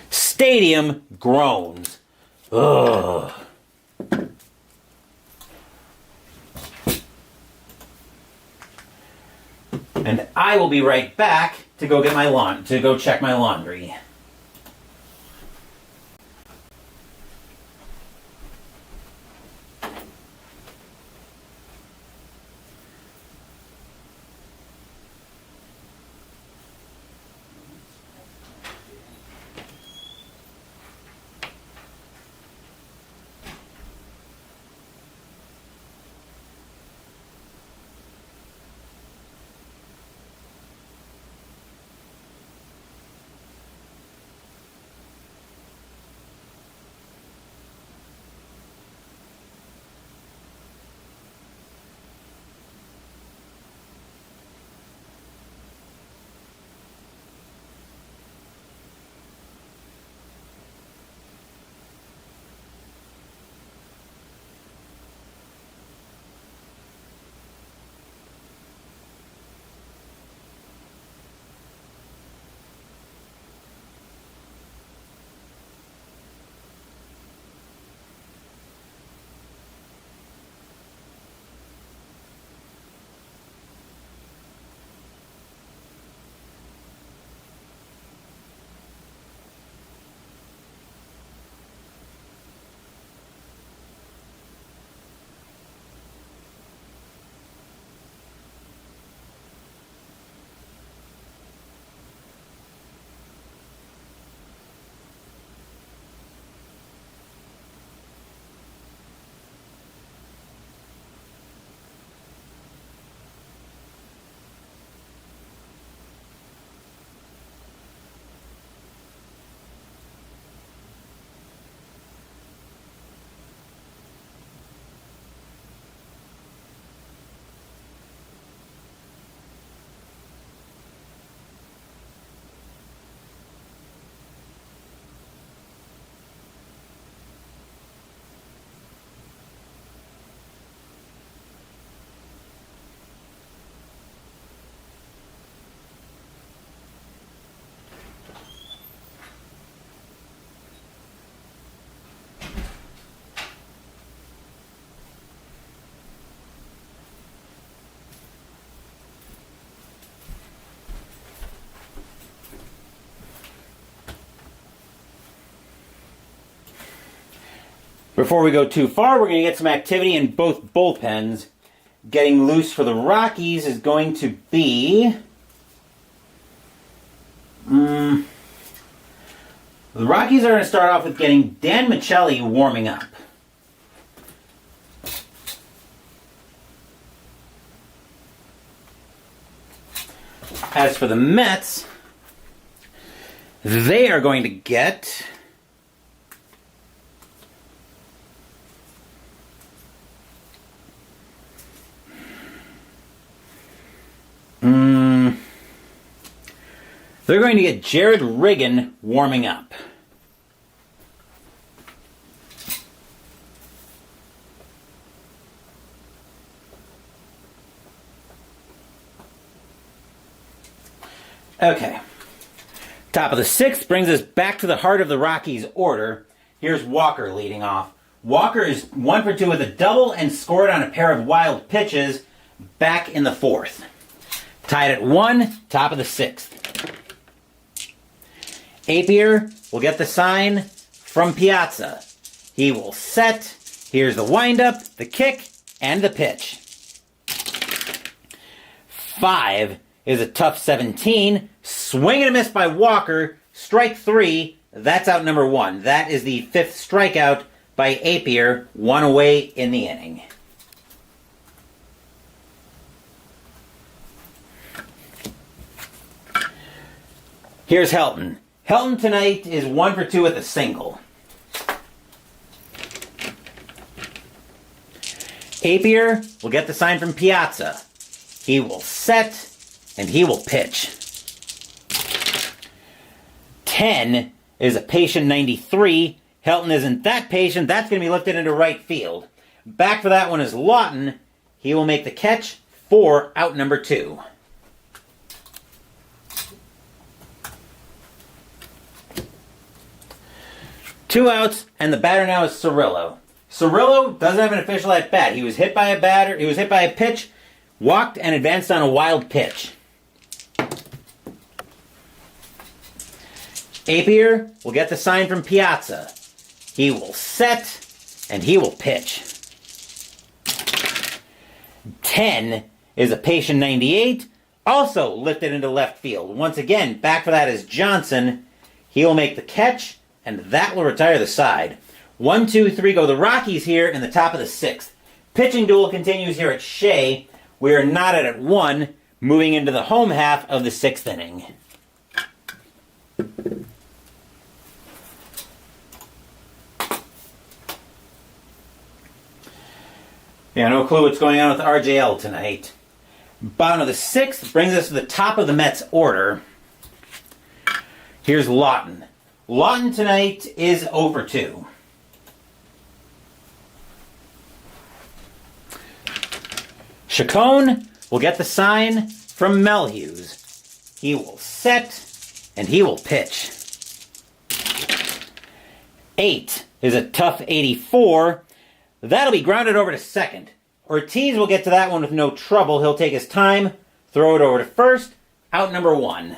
Stadium groans. Ugh. And I will be right back to go get to go check my laundry. Before we go too far, we're going to get some activity in both bullpens. Getting loose for the Rockies is going to be... The Rockies are going to start off with getting Dan Michelli warming up. As for the Mets, they are going to get... They're going to get Jared Riggin warming up. Okay. Top of the 6th brings us back to the heart of the Rockies order. Here's Walker leading off. Walker is 1 for 2 with a double and scored on a pair of wild pitches back in the 4th. Tied at 1, top of the 6th. Apier will get the sign from Piazza. He will set. Here's the windup, the kick, and the pitch. 5 is a tough 17. Swing and a miss by Walker. Strike 3. That's out number 1. That is the 5th strikeout by Apier. 1 away in the inning. Here's Helton. Helton tonight is 1 for 2 with a single. Apier will get the sign from Piazza. He will set, and he will pitch. 10 is a patient 93. Helton isn't that patient. That's going to be lifted into right field. Back for that one is Lawton. He will make the catch for out number 2. Two outs, and the batter now is Cirillo. Cirillo doesn't have an official at bat. He was hit by a batter. He was hit by a pitch, walked, and advanced on a wild pitch. Apier will get the sign from Piazza. He will set, and he will pitch. 10 is a patient 98, also lifted into left field. Once again, back for that is Johnson. He will make the catch, and that will retire the side. 1, 2, 3 go the Rockies here in the top of the 6th. Pitching duel continues here at Shea. We are knotted at 1, moving into the home half of the 6th inning. Yeah, no clue what's going on with RJL tonight. Bottom of the 6th brings us to the top of the Mets order. Here's Lawton. Lawton tonight is 0 for 2. Chacon will get the sign from Melhuse. He will set, and he will pitch. 8 is a tough 84. That'll be grounded over to second. Ortiz will get to that one with no trouble. He'll take his time, throw it over to first, out number 1.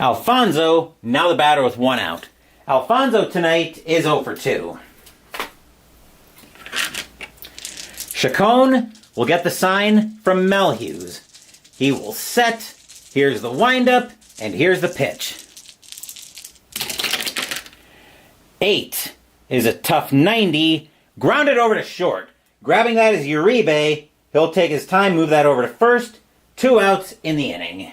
Alfonso, now the batter with 1 out. Alfonso tonight is 0 for 2. Chacon will get the sign from Melhuse. He will set. Here's the windup, and here's the pitch. 8 is a tough 90. Grounded over to short. Grabbing that is Uribe. He'll take his time, move that over to first. 2 outs in the inning.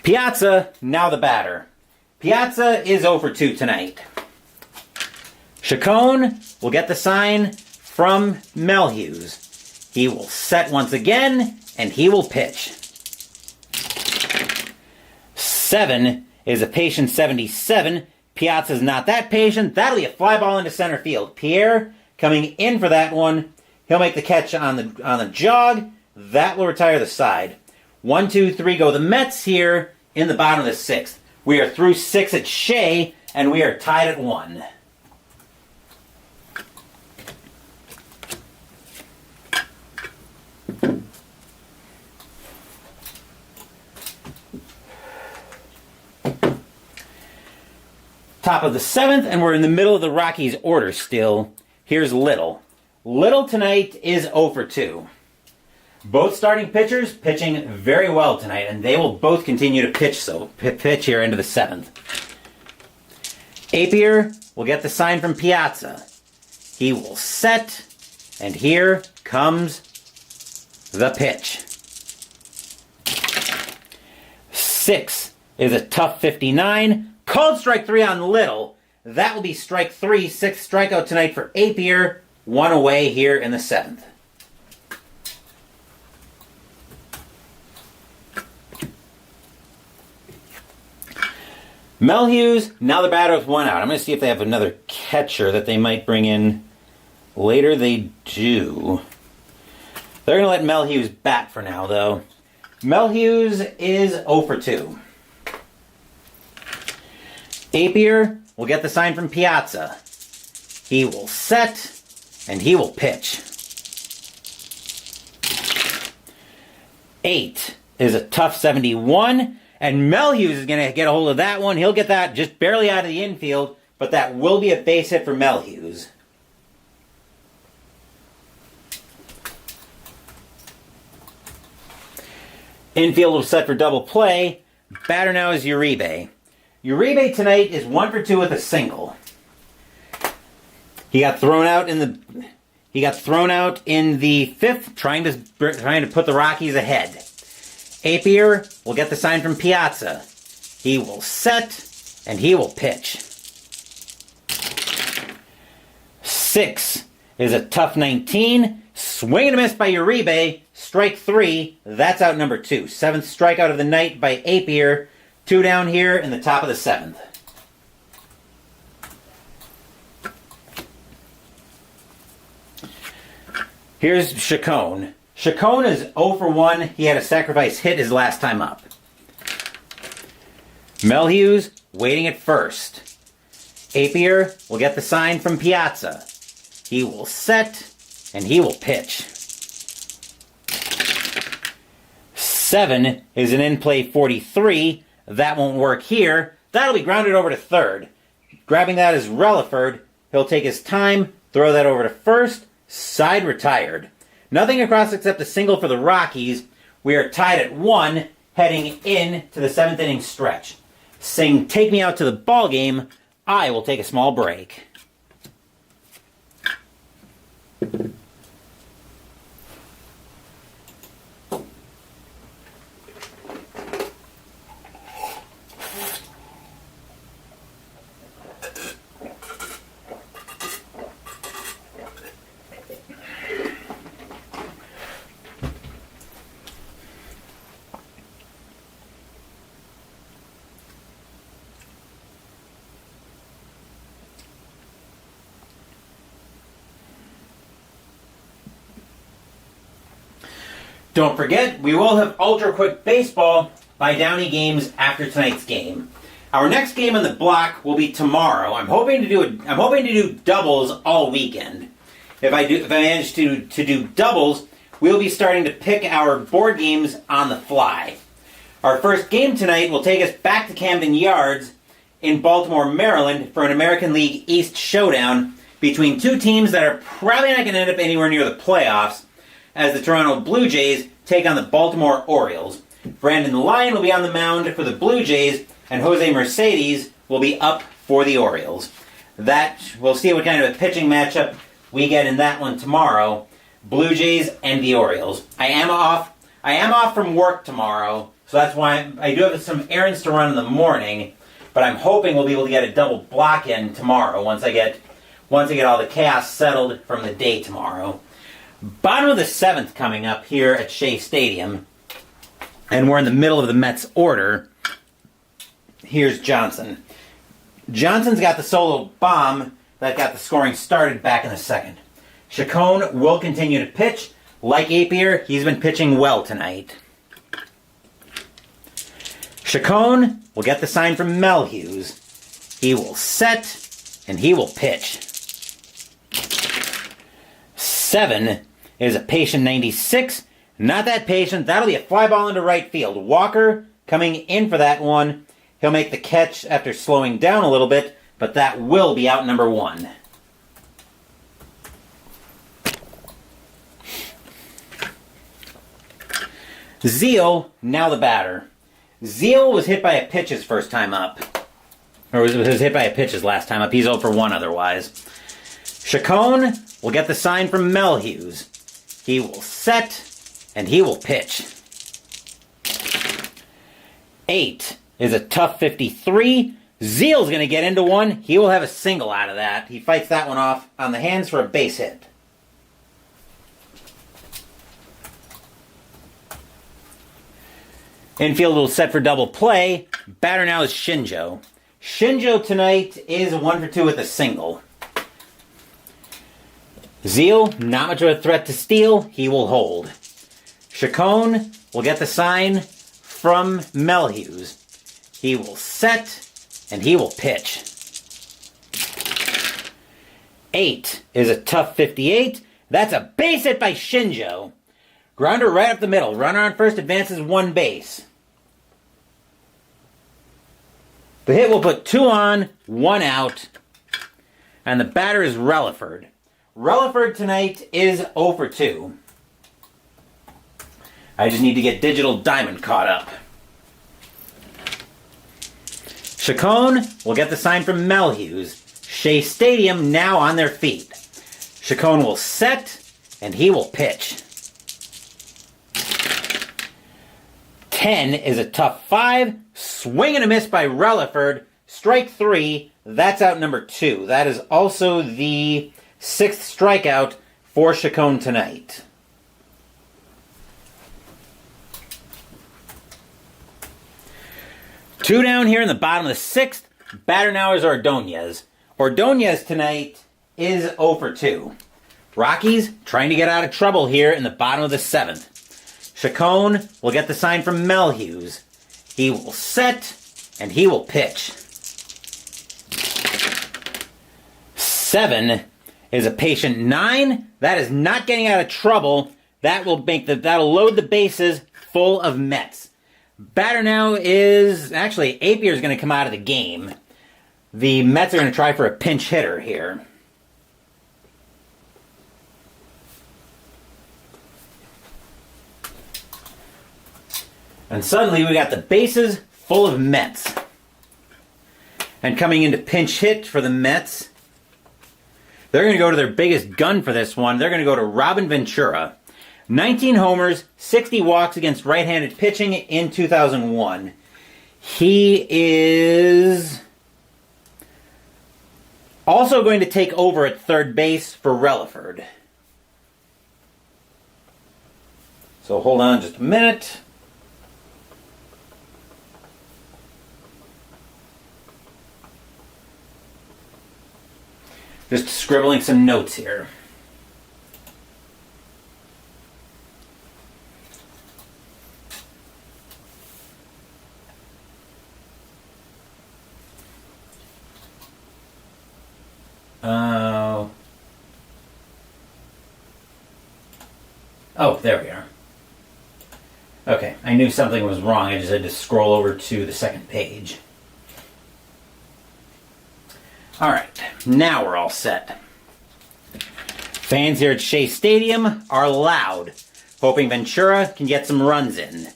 Piazza, now the batter. Piazza is 0 for 2 tonight. Chacon will get the sign from Melhuse. He will set once again, and he will pitch. 7 is a patient 77. Piazza's not that patient. That'll be a fly ball into center field. Pierre coming in for that one. He'll make the catch on the jog. That will retire the side. 1, 2, 3 go the Mets here in the bottom of the 6th. We are through 6 at Shea, and we are tied at 1. Top of the 7th, and we're in the middle of the Rockies order still. Here's Little. Little tonight is 0 for 2. Both starting pitchers pitching very well tonight, and they will both continue to pitch here into the 7th. Apier will get the sign from Piazza. He will set, and here comes the pitch. 6 is a tough 59. Called strike 3 on Little. That will be strike 3, 6th strikeout tonight for Apier. 1 away here in the 7th. Melhuse, now the batter with 1 out. I'm going to see if they have another catcher that they might bring in later. They do. They're going to let Melhuse bat for now, though. Melhuse is 0 for 2. Apier will get the sign from Piazza. He will set, and he will pitch. 8 is a tough 71. And Melhuse is going to get a hold of that one. He'll get that just barely out of the infield, but that will be a base hit for Melhuse. Infield will set for double play. Batter now is Uribe. Uribe tonight is 1 for 2 with a single. He got thrown out in the fifth, trying to put the Rockies ahead. Apier will get the sign from Piazza. He will set, and he will pitch. 6 is a tough 19. Swing and a miss by Uribe. Strike 3. That's out number 2. 7th strikeout of the night by Apier. 2 down here in the top of the 7th. Here's Chacon. Chacon is 0 for 1. He had a sacrifice hit his last time up. Melhuse waiting at first. Apier will get the sign from Piazza. He will set, and he will pitch. 7 is an in-play 43. That won't work here. That'll be grounded over to third. Grabbing that is Relaford. He'll take his time, throw that over to first. Side retired. Nothing across except a single for the Rockies. We are tied at 1, heading in to the 7th inning stretch. Sing "Take Me Out to the Ball Game." I will take a small break. Don't forget, we will have Ultra Quick Baseball by Downey Games after tonight's game. Our next game on the block will be tomorrow. I'm hoping to do doubles all weekend. If I manage to do doubles, we'll be starting to pick our board games on the fly. Our first game tonight will take us back to Camden Yards in Baltimore, Maryland for an American League East showdown between two teams that are probably not going to end up anywhere near the playoffs, as the Toronto Blue Jays take on the Baltimore Orioles. Brandon Lyon will be on the mound for the Blue Jays, and Jose Mercedes will be up for the Orioles. We'll see what kind of a pitching matchup we get in that one tomorrow. Blue Jays and the Orioles. I am off from work tomorrow, so that's why I do have some errands to run in the morning, but I'm hoping we'll be able to get a double block in tomorrow once I get all the chaos settled from the day tomorrow. Bottom of the 7th coming up here at Shea Stadium, and we're in the middle of the Mets order. Here's Johnson. Johnson's got the solo bomb that got the scoring started back in the 2nd. Chacon will continue to pitch. Like Apier, he's been pitching well tonight. Chacon will get the sign from Melhuse. He will set, and he will pitch. 7 is a patient 96. Not that patient. That'll be a fly ball into right field. Walker coming in for that one. He'll make the catch after slowing down a little bit, but that will be out number 1. Zeal, now the batter. Zeal was hit by a pitch his first time up. Or was hit by a pitch his last time up. He's 0 for 1 otherwise. Chacon will get the sign from Melhuse. He will set, and he will pitch. 8 is a tough 53. Zeal's going to get into one. He will have a single out of that. He fights that one off on the hands for a base hit. Infield will set for double play. Batter now is Shinjo. Shinjo tonight is 1 for 2 with a single. Zeal, not much of a threat to steal. He will hold. Chacon will get the sign from Melhuse. He will set, and he will pitch. 8 is a tough 58. That's a base hit by Shinjo. Grounder right up the middle. Runner on first advances 1 base. The hit will put 2 on, 1 out. And the batter is Relaford. Relaford tonight is 0 for 2. I just need to get Digital Diamond caught up. Chacon will get the sign from Melhuse. Shea Stadium now on their feet. Chacon will set, and he will pitch. 10 is a tough 5. Swing and a miss by Relaford. Strike 3. That's out number 2. That is also the 6th strikeout for Chacon tonight. Two down here in the bottom of the 6th. Batter now is Ordonez. Ordonez tonight is 0 for 2. Rockies trying to get out of trouble here in the bottom of the 7th. Chacon will get the sign from Melhuse. He will set, and he will pitch. 7 is a patient 9. That is not getting out of trouble. That'll load the bases full of Mets. Batter now is, actually, Apier's going to come out of the game. The Mets are going to try for a pinch hitter here. And suddenly we got the bases full of Mets. And coming into pinch hit for the Mets, they're going to go to their biggest gun for this one. They're going to go to Robin Ventura. 19 homers, 60 walks against right-handed pitching in 2001. He is also going to take over at third base for Relaford. So hold on just a minute. Just scribbling some notes here. Oh, there we are. Okay, I knew something was wrong. I just had to scroll over to the second page. Alright, now we're all set. Fans here at Shea Stadium are loud, hoping Ventura can get some runs in.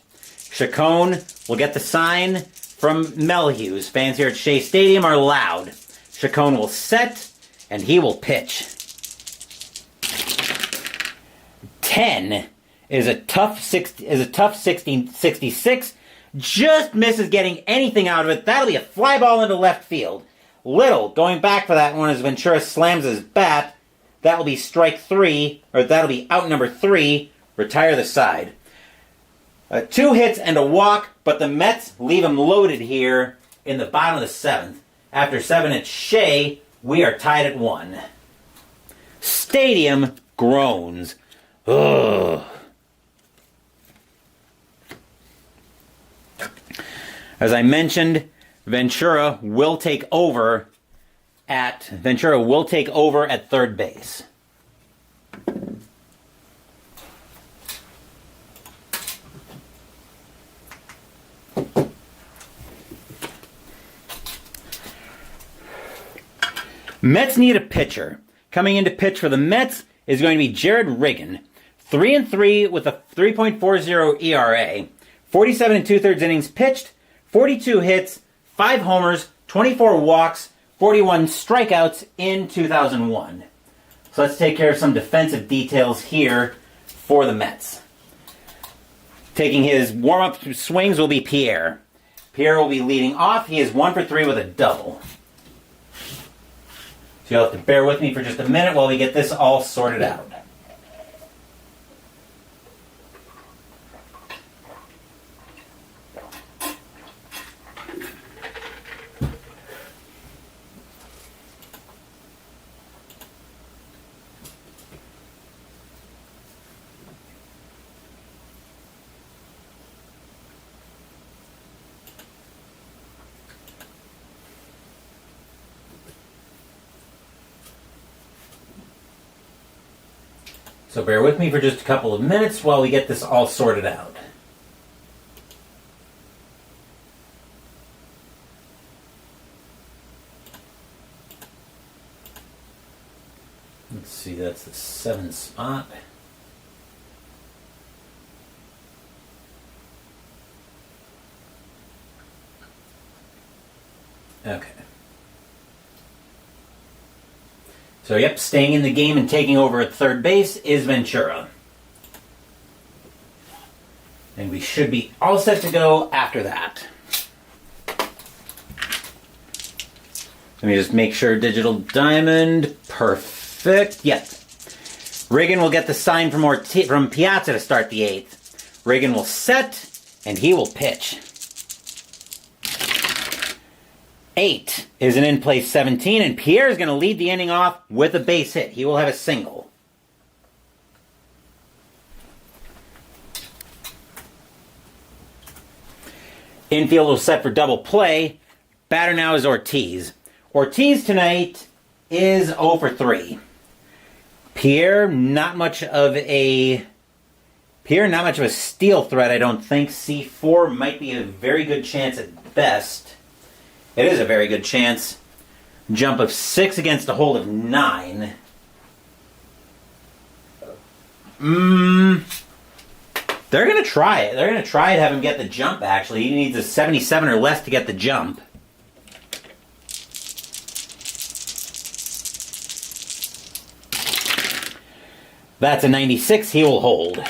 Chacon will get the sign from Melhuse. Fans here at Shea Stadium are loud. Chacon will set, and he will pitch. 10 is a tough 66. Just misses getting anything out of it. That'll be a fly ball into left field. Little going back for that one as Ventura slams his bat. That will be strike 3, or that'll be out number 3. Retire the side. 2 hits and a walk, but the Mets leave him loaded here in the bottom of the 7th. After 7 at Shea, we are tied at 1. Stadium groans. Ugh. As I mentioned, Ventura will take over at third base. Mets need a pitcher. Coming in to pitch for the Mets is going to be Jared Riggin. 3-3 with a 3.40 ERA. 47 2/3 innings pitched, 42 hits, 5 homers, 24 walks, 41 strikeouts in 2001. So let's take care of some defensive details here for the Mets. Taking his warm-up swings will be Pierre. Pierre will be leading off. He is 1 for 3 with a double. So you'll have to bear with me for just a minute while we get this all sorted out. So bear with me for just a couple of minutes while we get this all sorted out. Let's see, that's the 7 spot. Okay. So, yep, staying in the game and taking over at third base is Ventura. And we should be all set to go after that. Let me just make sure Digital Diamond, perfect. Yep. Riggin will get the sign from Piazza to start the 8th. Riggin will set, and he will pitch. 8 is an in-play 17, and Pierre is going to lead the inning off with a base hit. He will have a single. Infield will set for double play. Batter now is Ortiz. Ortiz tonight is 0 for 3. Pierre, not much of a steal threat, I don't think. C4 might be a very good chance at best. It is a very good chance. Jump of 6 against a hold of 9. They're going to try it. They're going to try to have him get the jump, actually. He needs a 77 or less to get the jump. That's a 96. He will hold.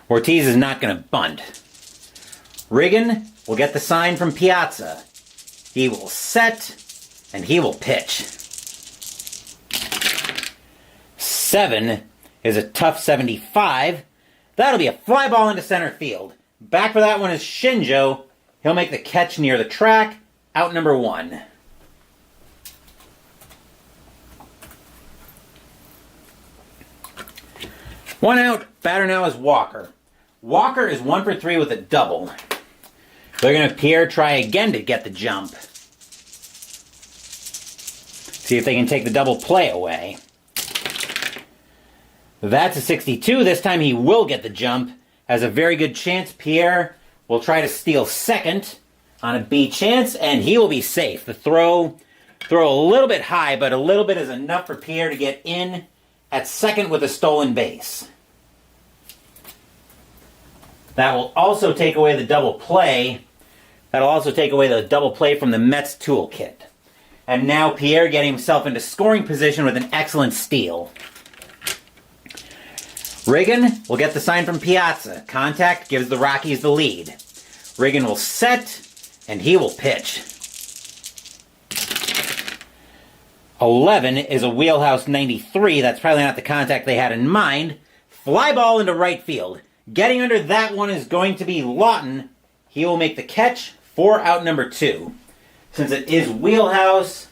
Ortiz is not going to bunt. Riggin will get the sign from Piazza. He will set, and he will pitch. 7 is a tough 75. That'll be a fly ball into center field. Back for that one is Shinjo. He'll make the catch near the track. Out number 1. One out. Batter now is Walker. Walker is 1 for 3 with a double. They're going to Pierre try again to get the jump. See if they can take the double play away. That's a 62. This time he will get the jump. Has a very good chance. Pierre will try to steal second on a B chance, and he will be safe. The throw a little bit high, but a little bit is enough for Pierre to get in at second with a stolen base. That will also take away the double play. That'll also take away the double play from the Mets toolkit. And now Pierre getting himself into scoring position with an excellent steal. Riggin will get the sign from Piazza. Contact gives the Rockies the lead. Riggin will set, and he will pitch. 11 is a wheelhouse 93. That's probably not the contact they had in mind. Fly ball into right field. Getting under that one is going to be Lawton. He will make the catch for out number 2. Since it is wheelhouse,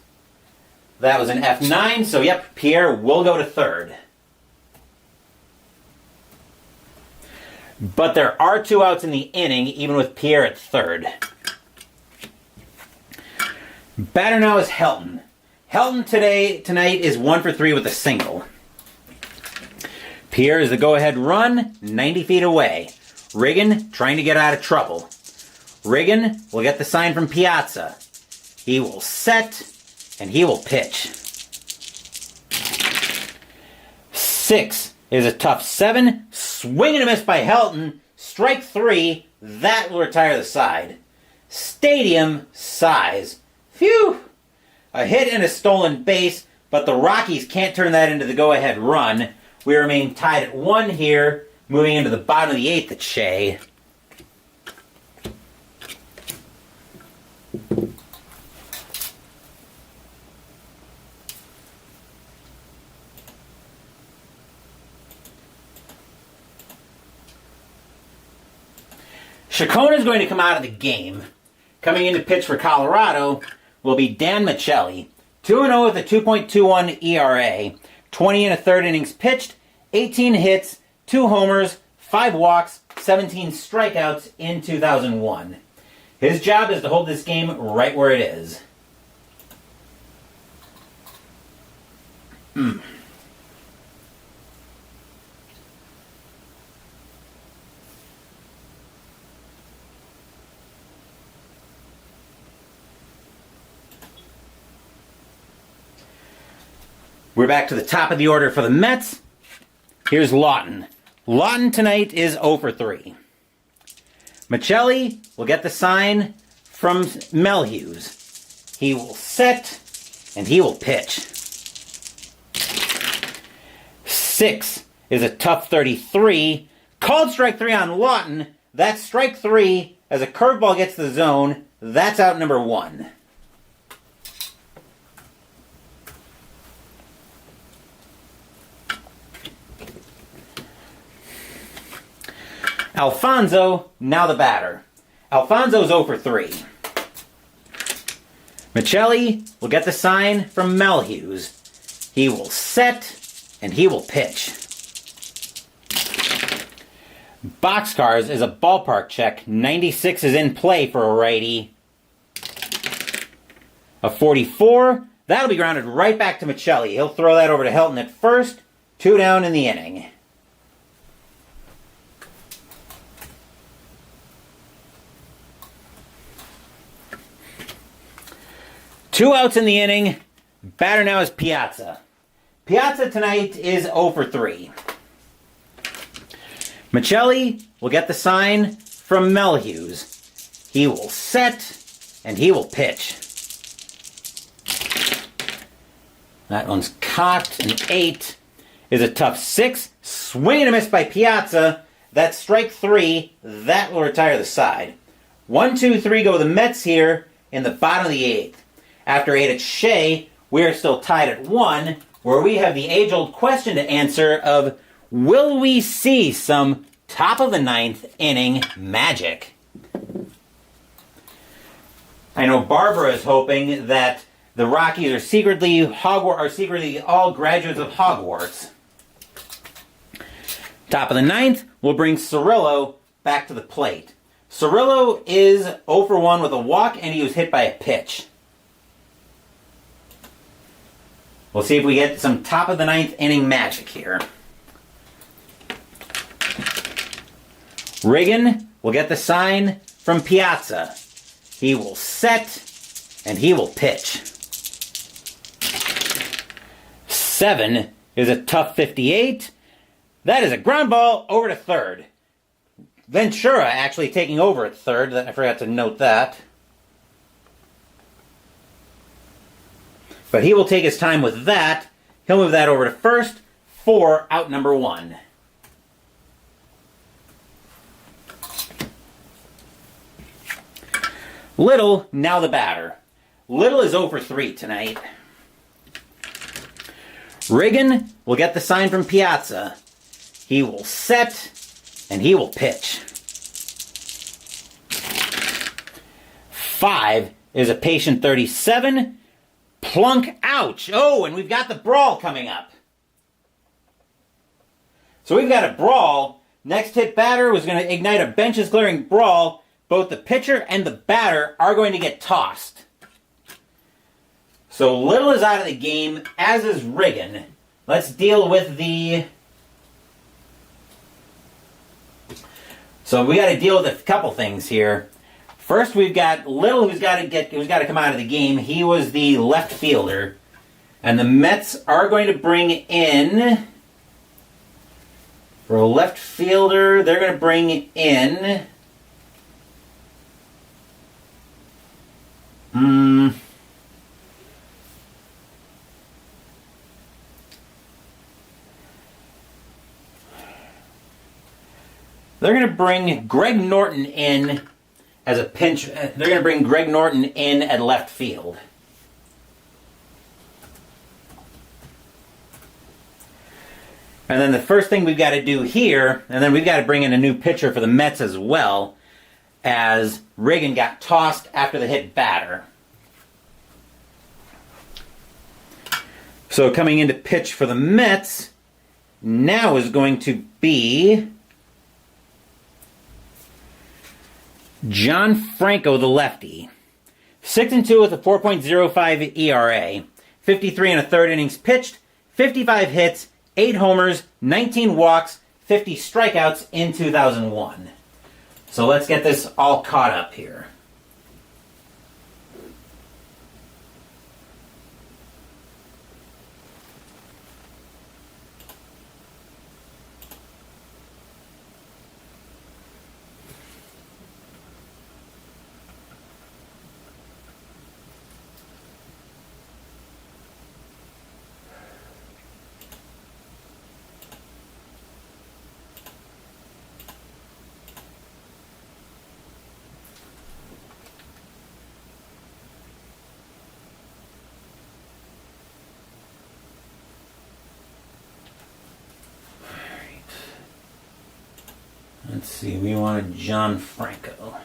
that was an F9. So, yep, Pierre will go to third. But there are 2 outs in the inning, even with Pierre at third. Batter now is Helton. Helton tonight is 1 for 3 with a single. Pierre is the go-ahead run, 90 feet away. Riggin trying to get out of trouble. Riggin will get the sign from Piazza. He will set, and he will pitch. 6 is a tough 7. Swing and a miss by Helton. Strike 3. That will retire the side. Stadium size. Phew! A hit and a stolen base, but the Rockies can't turn that into the go-ahead run. We remain tied at 1 here, moving into the bottom of the 8th at Shea. Chacon is going to come out of the game. Coming in to pitch for Colorado will be Dan Michelli. 2-0 with a 2.21 ERA. 20 1/3 innings pitched, 18 hits, 2 homers, 5 walks, 17 strikeouts in 2001. His job is to hold this game right where it is. We're back to the top of the order for the Mets. Here's Lawton. Lawton tonight is 0 for 3. Michelli will get the sign from Melhuse. He will set, and he will pitch. 6 is a tough 33. Called strike 3 on Lawton. That's strike 3. As a curveball gets the zone, that's out number 1. Alfonso, now the batter. Alfonso's 0 for 3. Michelli will get the sign from Melhuse. He will set, and he will pitch. Boxcars is a ballpark check. 96 is in play for a righty. A 44, that'll be grounded right back to Michelli. He'll throw that over to Helton at first. 2 down in the inning. Two outs in the inning. Batter now is Piazza. Piazza tonight is 0 for 3. Michelli will get the sign from Melhuse. He will set, and he will pitch. That one's caught. An 8 is a tough 6. Swing and a miss by Piazza. That's strike 3. That will retire the side. 1, 2, 3 go the Mets here in the bottom of the 8th. After 8 at Shea, we are still tied at 1, where we have the age-old question to answer of, will we see some top of the 9th inning magic? I know Barbara is hoping that the Rockies are secretly all graduates of Hogwarts. Top of the 9th, we'll bring Cirillo back to the plate. Cirillo is 0 for 1 with a walk, and he was hit by a pitch. We'll see if we get some top of the 9th inning magic here. Riggin will get the sign from Piazza. He will set, and he will pitch. 7 is a tough 58. That is a ground ball over to third. Ventura actually taking over at third. I forgot to note that. But he will take his time with that. He'll move that over to first for out number 1. Little, now the batter. Little is 0 for 3 tonight. Riggin will get the sign from Piazza. He will set, and he will pitch. 5 is a patient 37. Plunk, ouch. Oh, and we've got the brawl coming up. So we've got a brawl. Next hit batter was going to ignite a benches clearing brawl. Both the pitcher and the batter are going to get tossed. So Little is out of the game, as is Riggin. Let's deal with the... So we got to deal with a couple things here. First, we've got Little, who's got to come out of the game. He was the left fielder, and the Mets are going to bring in for a left fielder. They're going to bring in. They're going to bring Greg Norton in. As a pinch, they're going to bring Greg Norton in at left field. And then the first thing we've got to do here, and then we've got to bring in a new pitcher for the Mets as well, as Riggin got tossed after the hit batter. So coming in to pitch for the Mets now is going to be John Franco, the lefty. 6-2 with a 4.05 ERA. 53 and a third innings pitched. 55 hits, 8 homers, 19 walks, 50 strikeouts in 2001. So let's get this all caught up here. Let's see, we wanted John Franco.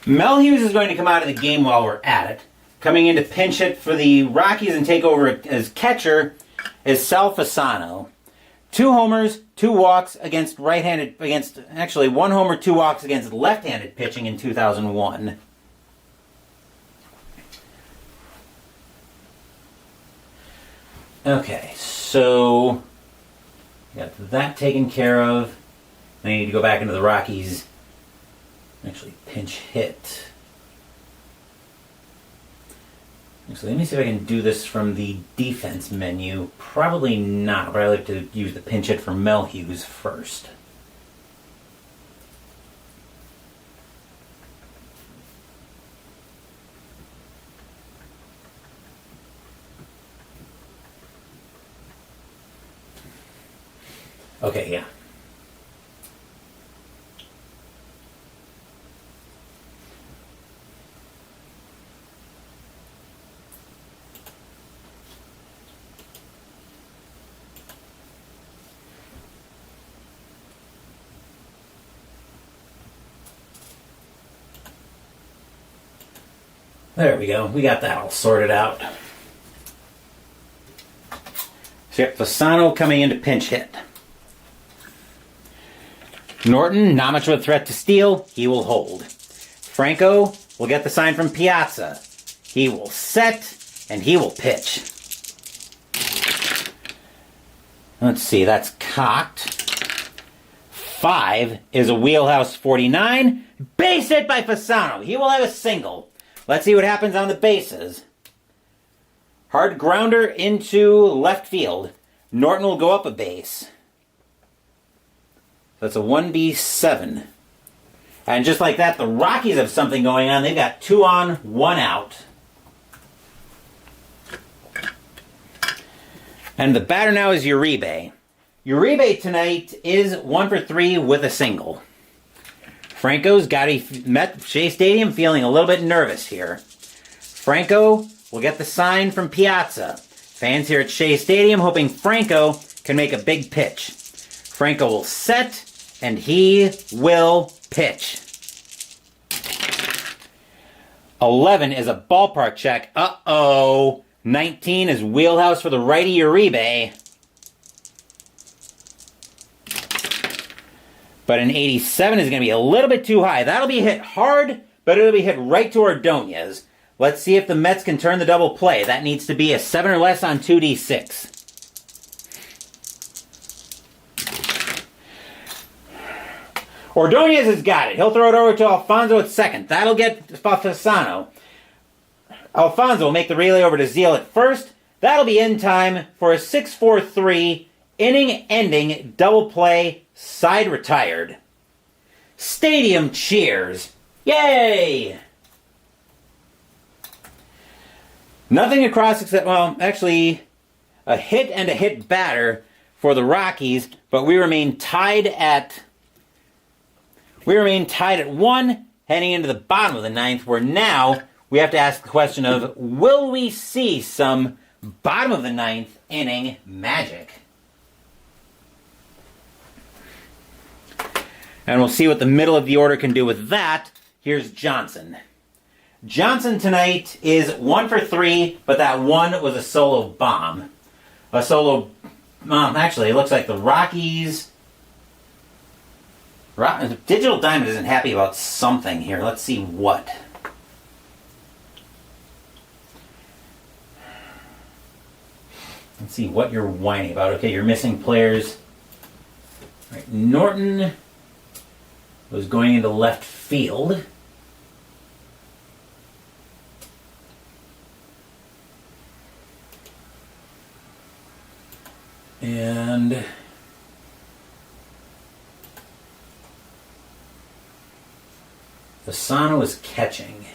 Mel Hughes is going to come out of the game while we're at it. Coming in to pinch hit for the Rockies and take over as catcher is Sal Fasano. 2 homers, 2 walks against actually 1 homer, 2 walks against left-handed pitching in 2001. Okay, so got that taken care of. I need to go back into the Rockies. Actually, pinch hit. Actually, let me see if I can do this from the defense menu. Probably not, but I like to use the pinch hit for Mel Hughes first. Okay, yeah. There we go. We got that all sorted out. So yep, Fasano coming in to pinch hit. Norton, not much of a threat to steal. He will hold. Franco will get the sign from Piazza. He will set, and he will pitch. Let's see, that's cocked. 5 is a wheelhouse 49. Base hit by Fasano. He will have a single. Let's see what happens on the bases. Hard grounder into left field. Norton will go up a base. That's a 1B7. And just like that, the Rockies have something going on. They've got 2 on, 1 out. And the batter now is Uribe. Uribe tonight is 1 for 3 with a single. Franco's met Shea Stadium feeling a little bit nervous here. Franco will get the sign from Piazza. Fans here at Shea Stadium hoping Franco can make a big pitch. Franco will set, and he will pitch. 11 is a ballpark check. Uh-oh. 19 is wheelhouse for the righty Uribe. But an 87 is going to be a little bit too high. That'll be hit hard, but it'll be hit right to Ordonez. Let's see if the Mets can turn the double play. That needs to be a 7 or less on 2D6. Ordonez has got it. He'll throw it over to Alfonso at second. That'll get Fasano. Alfonso will make the relay over to Zeal at first. That'll be in time for a 6-4-3 inning-ending double play. Side retired. Stadium cheers. Yay! Nothing across except, well, actually, a hit and a hit batter for the Rockies, but we remain tied at 1 heading into the bottom of the 9th, where now we have to ask the question of, will we see some bottom of the 9th inning magic? And we'll see what the middle of the order can do with that. Here's Johnson. Johnson tonight is 1 for 3, but that 1 was a solo bomb. Actually, it looks like the Rockies... Digital Diamond isn't happy about something here. Let's see what. Let's see what you're whining about. Okay, you're missing players. All right, Norton was going into left field. And Fasano is catching.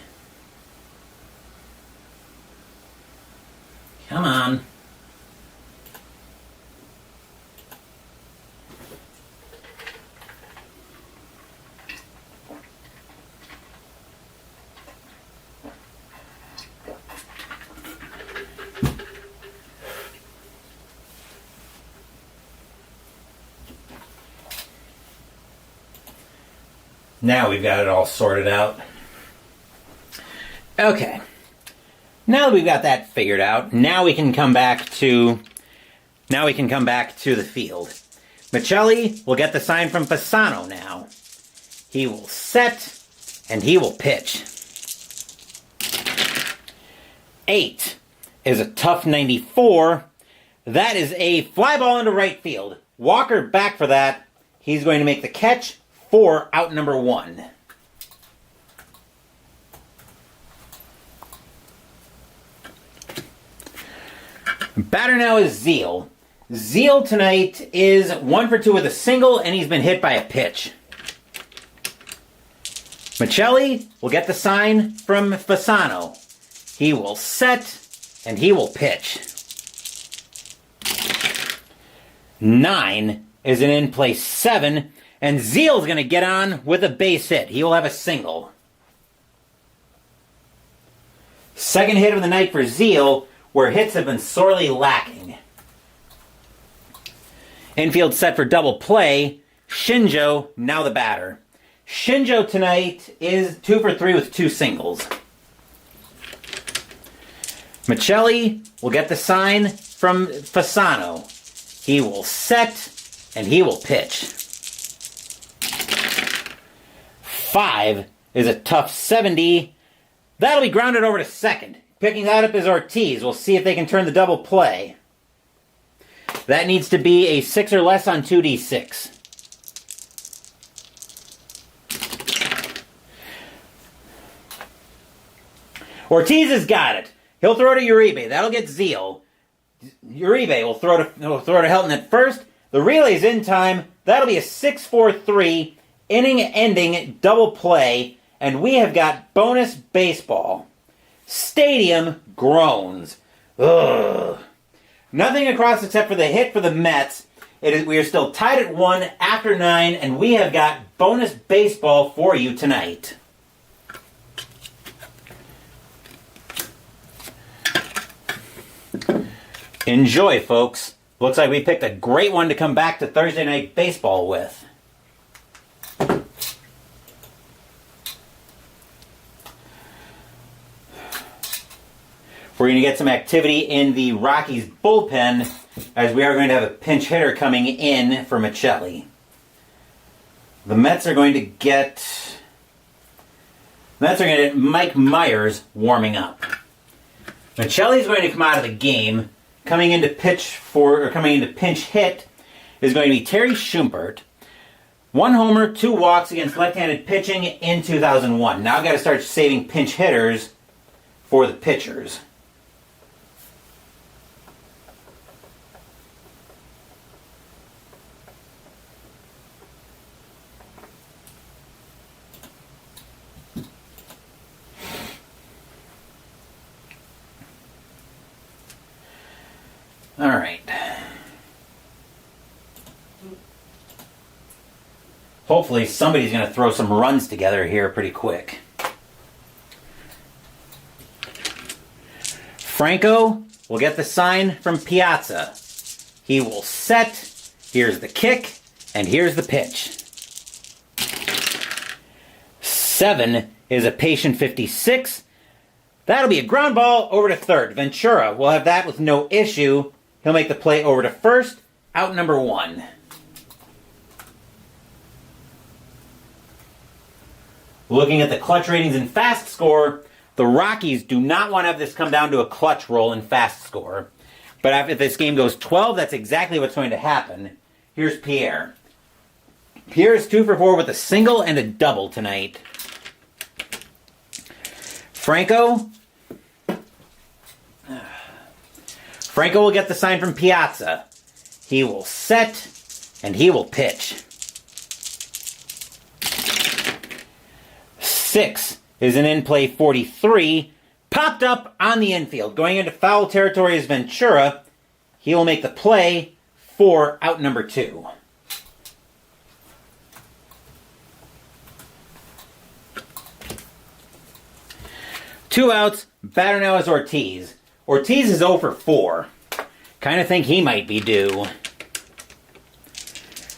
Come on. Now we've got it all sorted out. Okay. Now that we've got that figured out, now we can come back to the field. Michelli will get the sign from Fasano now. He will set, and he will pitch. 8 is a tough 94. That is a fly ball into right field. Walker back for that. He's going to make the catch for out number 1. Batter now is Zeal. Zeal tonight is 1 for 2 with a single, and he's been hit by a pitch. Michelli will get the sign from Fasano. He will set, and he will pitch. 9 is an in-play 7, and Zeal's going to get on with a base hit. He will have a single. Second hit of the night for Zeal, where hits have been sorely lacking. Infield set for double play. Shinjo, now the batter. Shinjo tonight is 2 for 3 with 2 singles. Michelli will get the sign from Fasano. He will set, and he will pitch. 5 is a tough 70. That'll be grounded over to second. Picking that up is Ortiz. We'll see if they can turn the double play. That needs to be a 6 or less on 2d6. Ortiz has got it. He'll throw to Uribe. That'll get Zeal. Uribe will throw to Helton at first. The relay's in time. That'll be a 6-4-3 inning-ending double play. And we have got bonus baseball. Stadium groans. Ugh. Nothing across except for the hit for the Mets. We are still tied at 1 after 9, and we have got bonus baseball for you tonight. Enjoy, folks. Looks like we picked a great one to come back to Thursday Night Baseball with. We're going to get some activity in the Rockies bullpen, as we are going to have a pinch hitter coming in for Michelli. The Mets are going to get Mike Myers warming up. Michelli's going to come out of the game. Coming into pinch hit is going to be Terry Schumpert. 1 homer, 2 walks against left-handed pitching in 2001. Now I've got to start saving pinch hitters for the pitchers. All right. Hopefully somebody's going to throw some runs together here pretty quick. Franco will get the sign from Piazza. He will set. Here's the kick, and here's the pitch. 7 is a patient 56. That'll be a ground ball over to third. Ventura will have that with no issue. He'll make the play over to first, out number 1. Looking at the clutch ratings and fast score, the Rockies do not want to have this come down to a clutch roll in fast score. But if this game goes 12, that's exactly what's going to happen. Here's Pierre. Pierre is 2 for 4 with a single and a double tonight. Franco will get the sign from Piazza. He will set, and he will pitch. 6 is an in-play 43. Popped up on the infield. Going into foul territory is Ventura. He will make the play for out number 2. Two outs. Batter now is Ortiz. Ortiz is 0 for 4. Kind of think he might be due.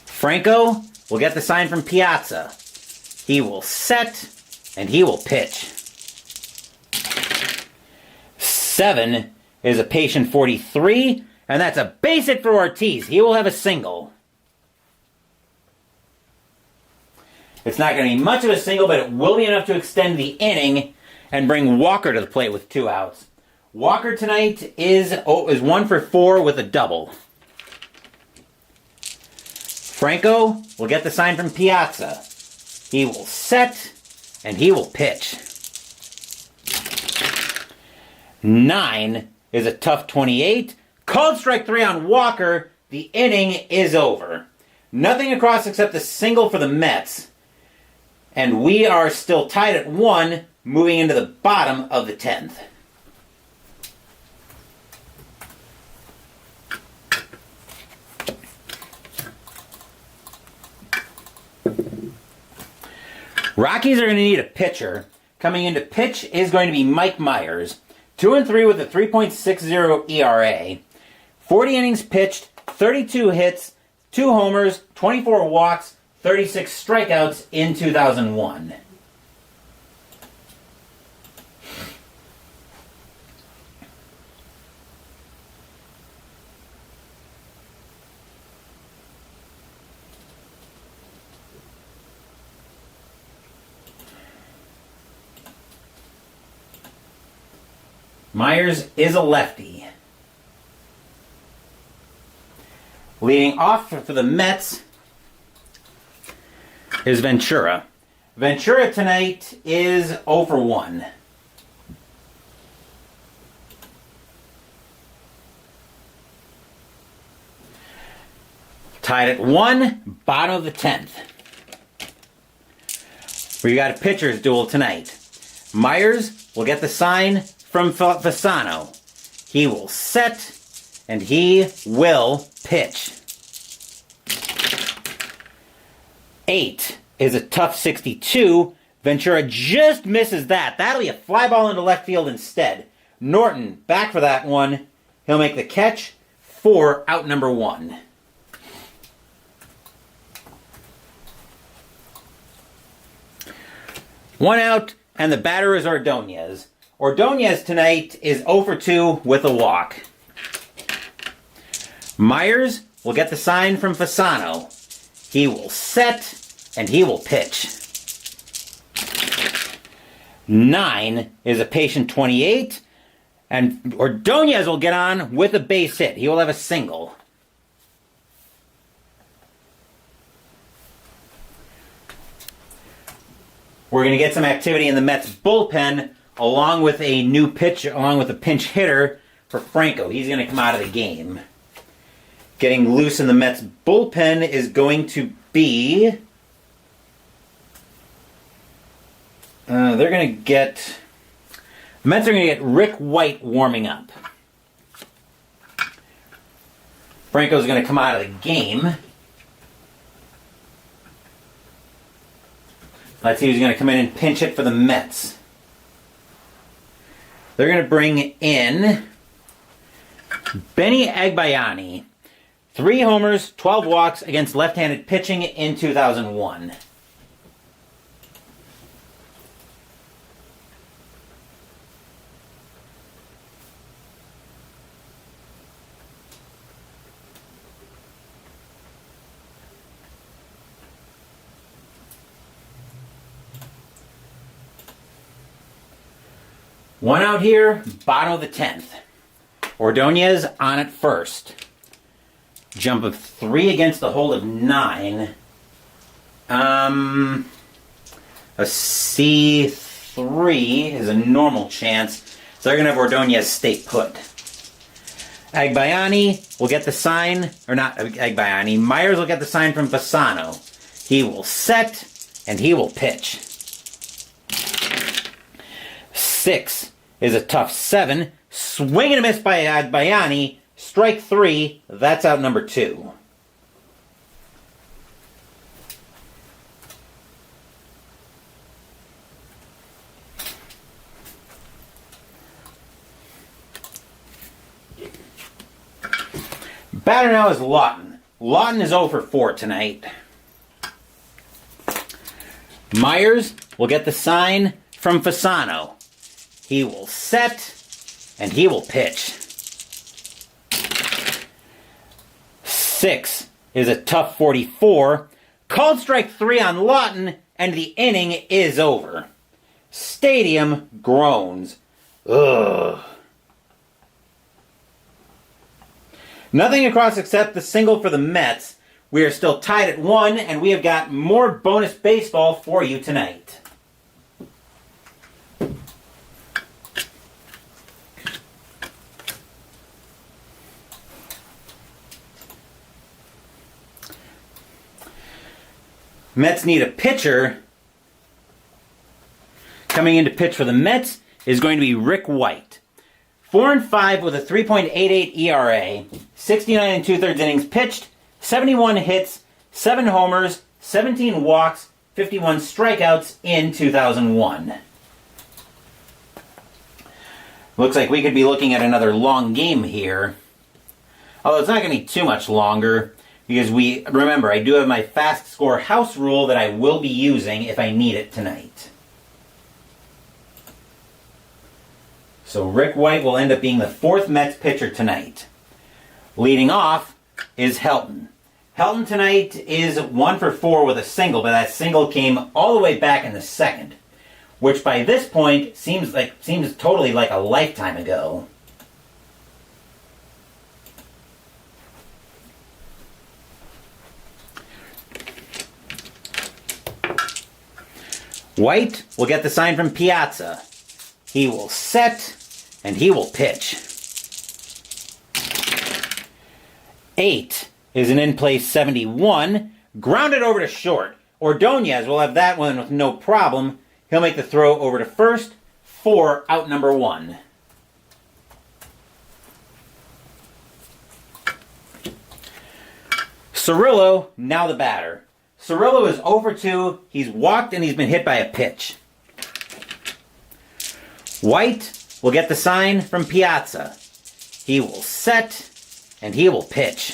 Franco will get the sign from Piazza. He will set, and he will pitch. 7 is a patient 43, and that's a base hit for Ortiz. He will have a single. It's not going to be much of a single, but it will be enough to extend the inning and bring Walker to the plate with 2 outs. Walker tonight is 1 for 4 with a double. Franco will get the sign from Piazza. He will set, and he will pitch. 9 is a tough 28. Called strike 3 on Walker. The inning is over. Nothing across except a single for the Mets. And we are still tied at 1, moving into the bottom of the 10th. Rockies are going to need a pitcher. Coming in to pitch is going to be Mike Myers. 2-3 with a 3.60 ERA. 40 innings pitched, 32 hits, 2 homers, 24 walks, 36 strikeouts in 2001. Myers is a lefty. Leading off for the Mets is Ventura. Ventura tonight is 0 for 1. Tied at 1, bottom of the 10th. We got a pitcher's duel tonight. Myers will get the sign from Fasano. He will set, and he will pitch. 8 is a tough 62. Ventura just misses that. That'll be a fly ball into left field instead. Norton back for that one. He'll make the catch for out number 1. One out, and the batter is Ordonez. Ordonez tonight is 0 for 2 with a walk. Myers will get the sign from Fasano. He will set, and he will pitch. 9 is a patient 28, and Ordonez will get on with a base hit. He will have a single. We're going to get some activity in the Mets bullpen, along with a new pitch, along with a pinch hitter for Franco. He's going to come out of the game. Getting loose in the Mets bullpen is going to be... they're going to get... The Mets are going to get Rick White warming up. Franco's going to come out of the game. Let's see who's going to come in and pinch hit for the Mets. They're going to bring in Benny Agbayani. 3 homers, 12 walks against left-handed pitching in 2001. One out here, bottom of the 10th. Ordonez on at first. Jump of 3 against the hold of 9. A C3 is a normal chance. So they're going to have Ordonez stay put. Agbayani will get the sign, or not Agbayani, Myers will get the sign from Fasano. He will set, and he will pitch. 6 is a tough 7. Swing and a miss by Agbayani. Strike 3. That's out number 2. Batter now is Lawton. Lawton is 0 for 4 tonight. Myers will get the sign from Fasano. He will set, and he will pitch. 6 is a tough 44. Called strike 3 on Lawton, and the inning is over. Stadium groans. Ugh. Nothing across except the single for the Mets. We are still tied at 1, and we have got more bonus baseball for you tonight. Mets need a pitcher. Coming in to pitch for the Mets is going to be Rick White. 4-5 with a 3.88 ERA, 69 2/3 innings pitched, 71 hits, 7 homers, 17 walks, 51 strikeouts in 2001. Looks like we could be looking at another long game here. Although it's not going to be too much longer, because remember, I do have my fast score house rule that I will be using if I need it tonight. So Rick White will end up being the 4th Mets pitcher tonight. Leading off is Helton. Helton tonight is 1 for 4 with a single, but that single came all the way back in the 2nd, which by this point seems totally like a lifetime ago. White will get the sign from Piazza. He will set, and he will pitch. 8 is an in-play 71. Grounded over to short. Ordonez will have that one with no problem. He'll make the throw over to first for out number 1. Cirillo, now the batter. Cirillo is 0 for 2. He's walked and he's been hit by a pitch. White will get the sign from Piazza. He will set, and he will pitch.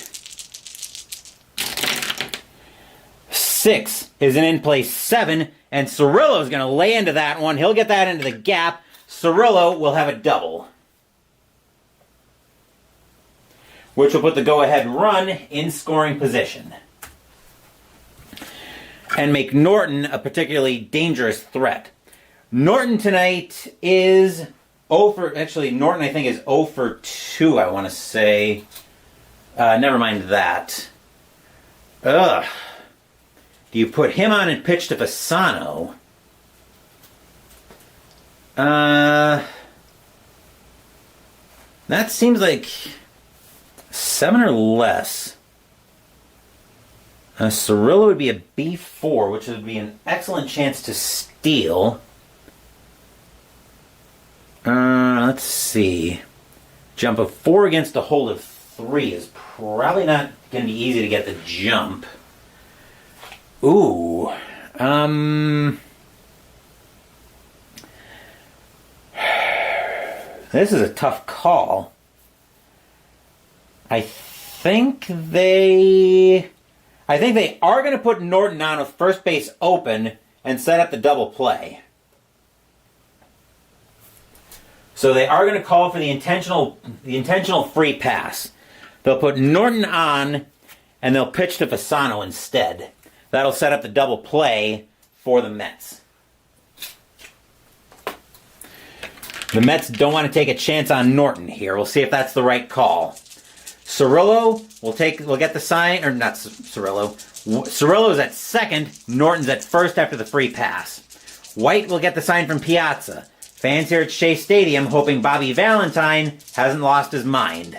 6 is an in-play 7, and Cirillo is going to lay into that one. He'll get that into the gap. Cirillo will have a double, which will put the go-ahead run in scoring position and make Norton a particularly dangerous threat. Norton tonight is 0 for... Actually, Norton, I think, is 0 for 2, I want to say. Never mind that. Ugh. Do you put him on and pitch to Fasano? That seems like 7 or less. Cirillo would be a B4, which would be an excellent chance to steal. Let's see. Jump of 4 against a hold of 3 is probably not going to be easy to get the jump. Ooh. This is a tough call. I think they are going to put Norton on with first base open and set up the double play. So they are going to call for the intentional free pass. They'll put Norton on, and they'll pitch to Fasano instead. That'll set up the double play for the Mets. The Mets don't want to take a chance on Norton here. We'll see if that's the right call. Cirillo will get the sign, or not Cirillo. Cirillo is at second. Norton's at first after the free pass. White will get the sign from Piazza. Fans here at Shea Stadium hoping Bobby Valentine hasn't lost his mind.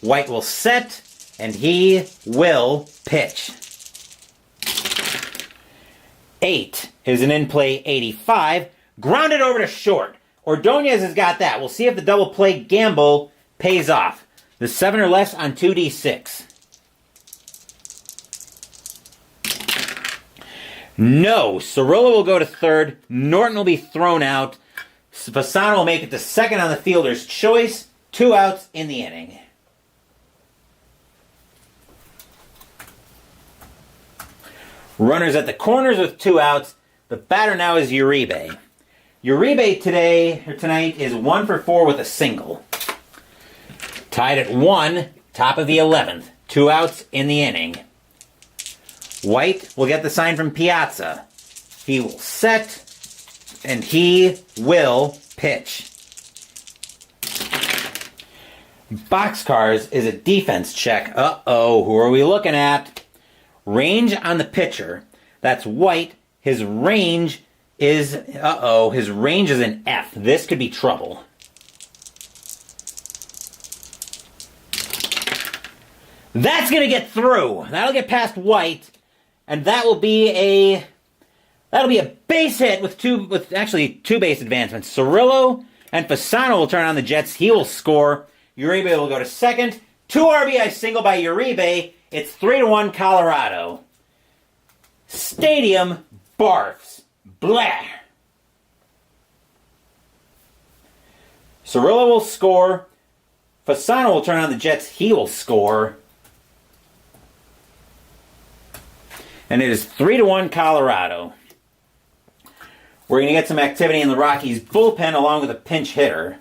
White will set, and he will pitch. 8 is an in-play 85. Grounded over to short. Ordonez has got that. We'll see if the double play gamble pays off. The 7 or less on 2d6. No. Cirillo will go to third. Norton will be thrown out. Fasano will make it to second on the fielder's choice. 2 outs in the inning. Runners at the corners with 2 outs. The batter now is Uribe. Uribe tonight is 1 for 4 with a single. Tied at 1, top of the 11th. 2 outs in the inning. White will get the sign from Piazza. He will set, and he will pitch. Boxcars is a defense check. Uh-oh, who are we looking at? Range on the pitcher. That's White. His range is, his range is an F. This could be trouble. That's going to get through. That'll get past White, and that'll be a base hit with two base advancements. Cirillo and Fasano will turn on the Jets. He will score. Uribe will go to second. 2 RBI single by Uribe. It's 3-1 Colorado. Stadium barfs. Blah. Cirillo will score. Fasano will turn on the Jets. He will score. And it is 3-1 Colorado. We're going to get some activity in the Rockies bullpen along with a pinch hitter.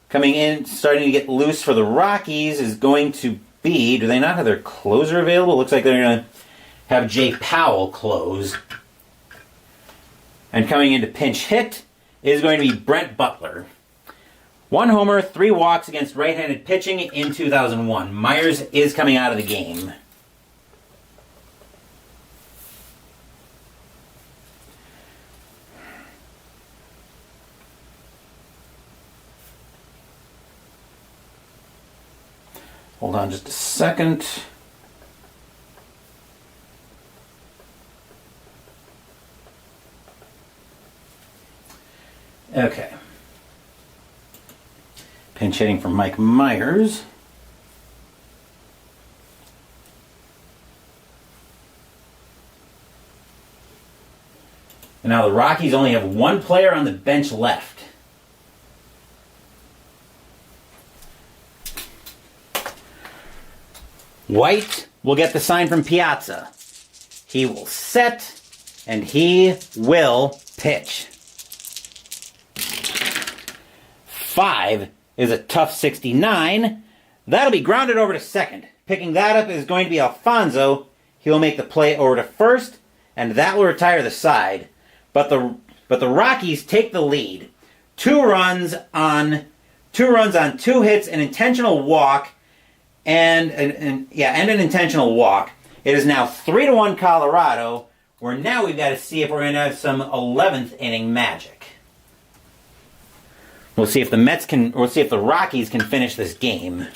Coming in, starting to get loose for the Rockies is going to be, do they not have their closer available? It looks like they're going to have Jay Powell close. And coming in to pinch hit is going to be Brent Butler. 1 homer, 3 walks against right-handed pitching in 2001. Myers is coming out of the game. Hold on just a second. Okay. Pinch hitting from Mike Myers. And now the Rockies only have 1 player on the bench left. White will get the sign from Piazza. He will set, and he will pitch. 5 is a tough 69. That'll be grounded over to second. Picking that up is going to be Alfonso. He'll make the play over to first, and that will retire the side. But the Rockies take the lead. 2 runs on 2 hits, an intentional walk, and an intentional walk. It is now 3-1 Colorado, where now we've got to see if we're going to have some 11th inning magic. We'll see if the Rockies can finish this game.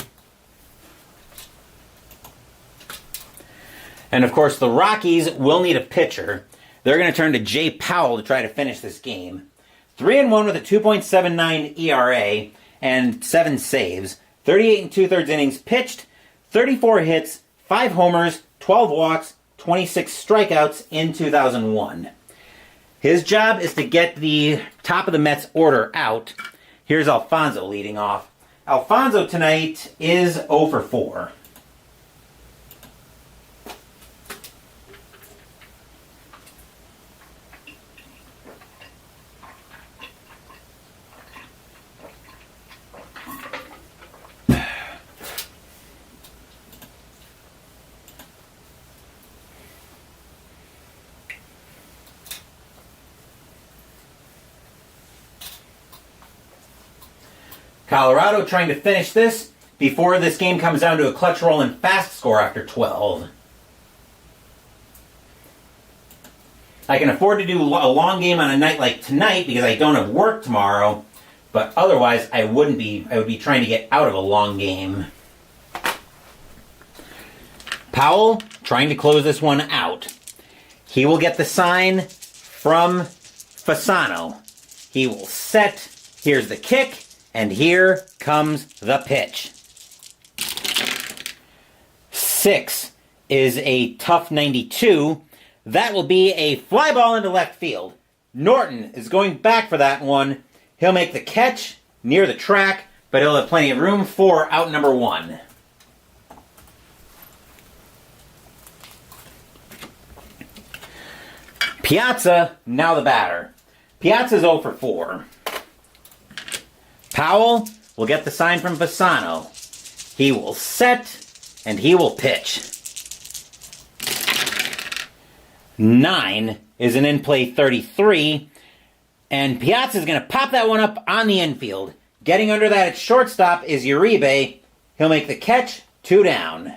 And of course, the Rockies will need a pitcher. They're going to turn to Jay Powell to try to finish this game. 3-1 with a 2.79 ERA and 7 saves. 38 2/3 innings pitched, 34 hits, 5 homers, 12 walks, 26 strikeouts in 2001. His job is to get the top of the Mets order out. Here's Alfonso leading off. Alfonso tonight is 0 for 4. Colorado trying to finish this before this game comes down to a clutch roll and fast score after 12. I can afford to do a long game on a night like tonight because I don't have work tomorrow, but otherwise I would be trying to get out of a long game. Powell trying to close this one out. He will get the sign from Fasano. He will set. Here's the kick. And here comes the pitch. 6 is a tough 92. That will be a fly ball into left field. Norton is going back for that one. He'll make the catch near the track, but he'll have plenty of room for out number 1. Piazza, now the batter. Piazza's 0 for 4. Powell will get the sign from Fasano. He will set, and he will pitch. 9 is an in-play 33, and Piazza's going to pop that one up on the infield. Getting under that at shortstop is Uribe. He'll make the catch, 2 down.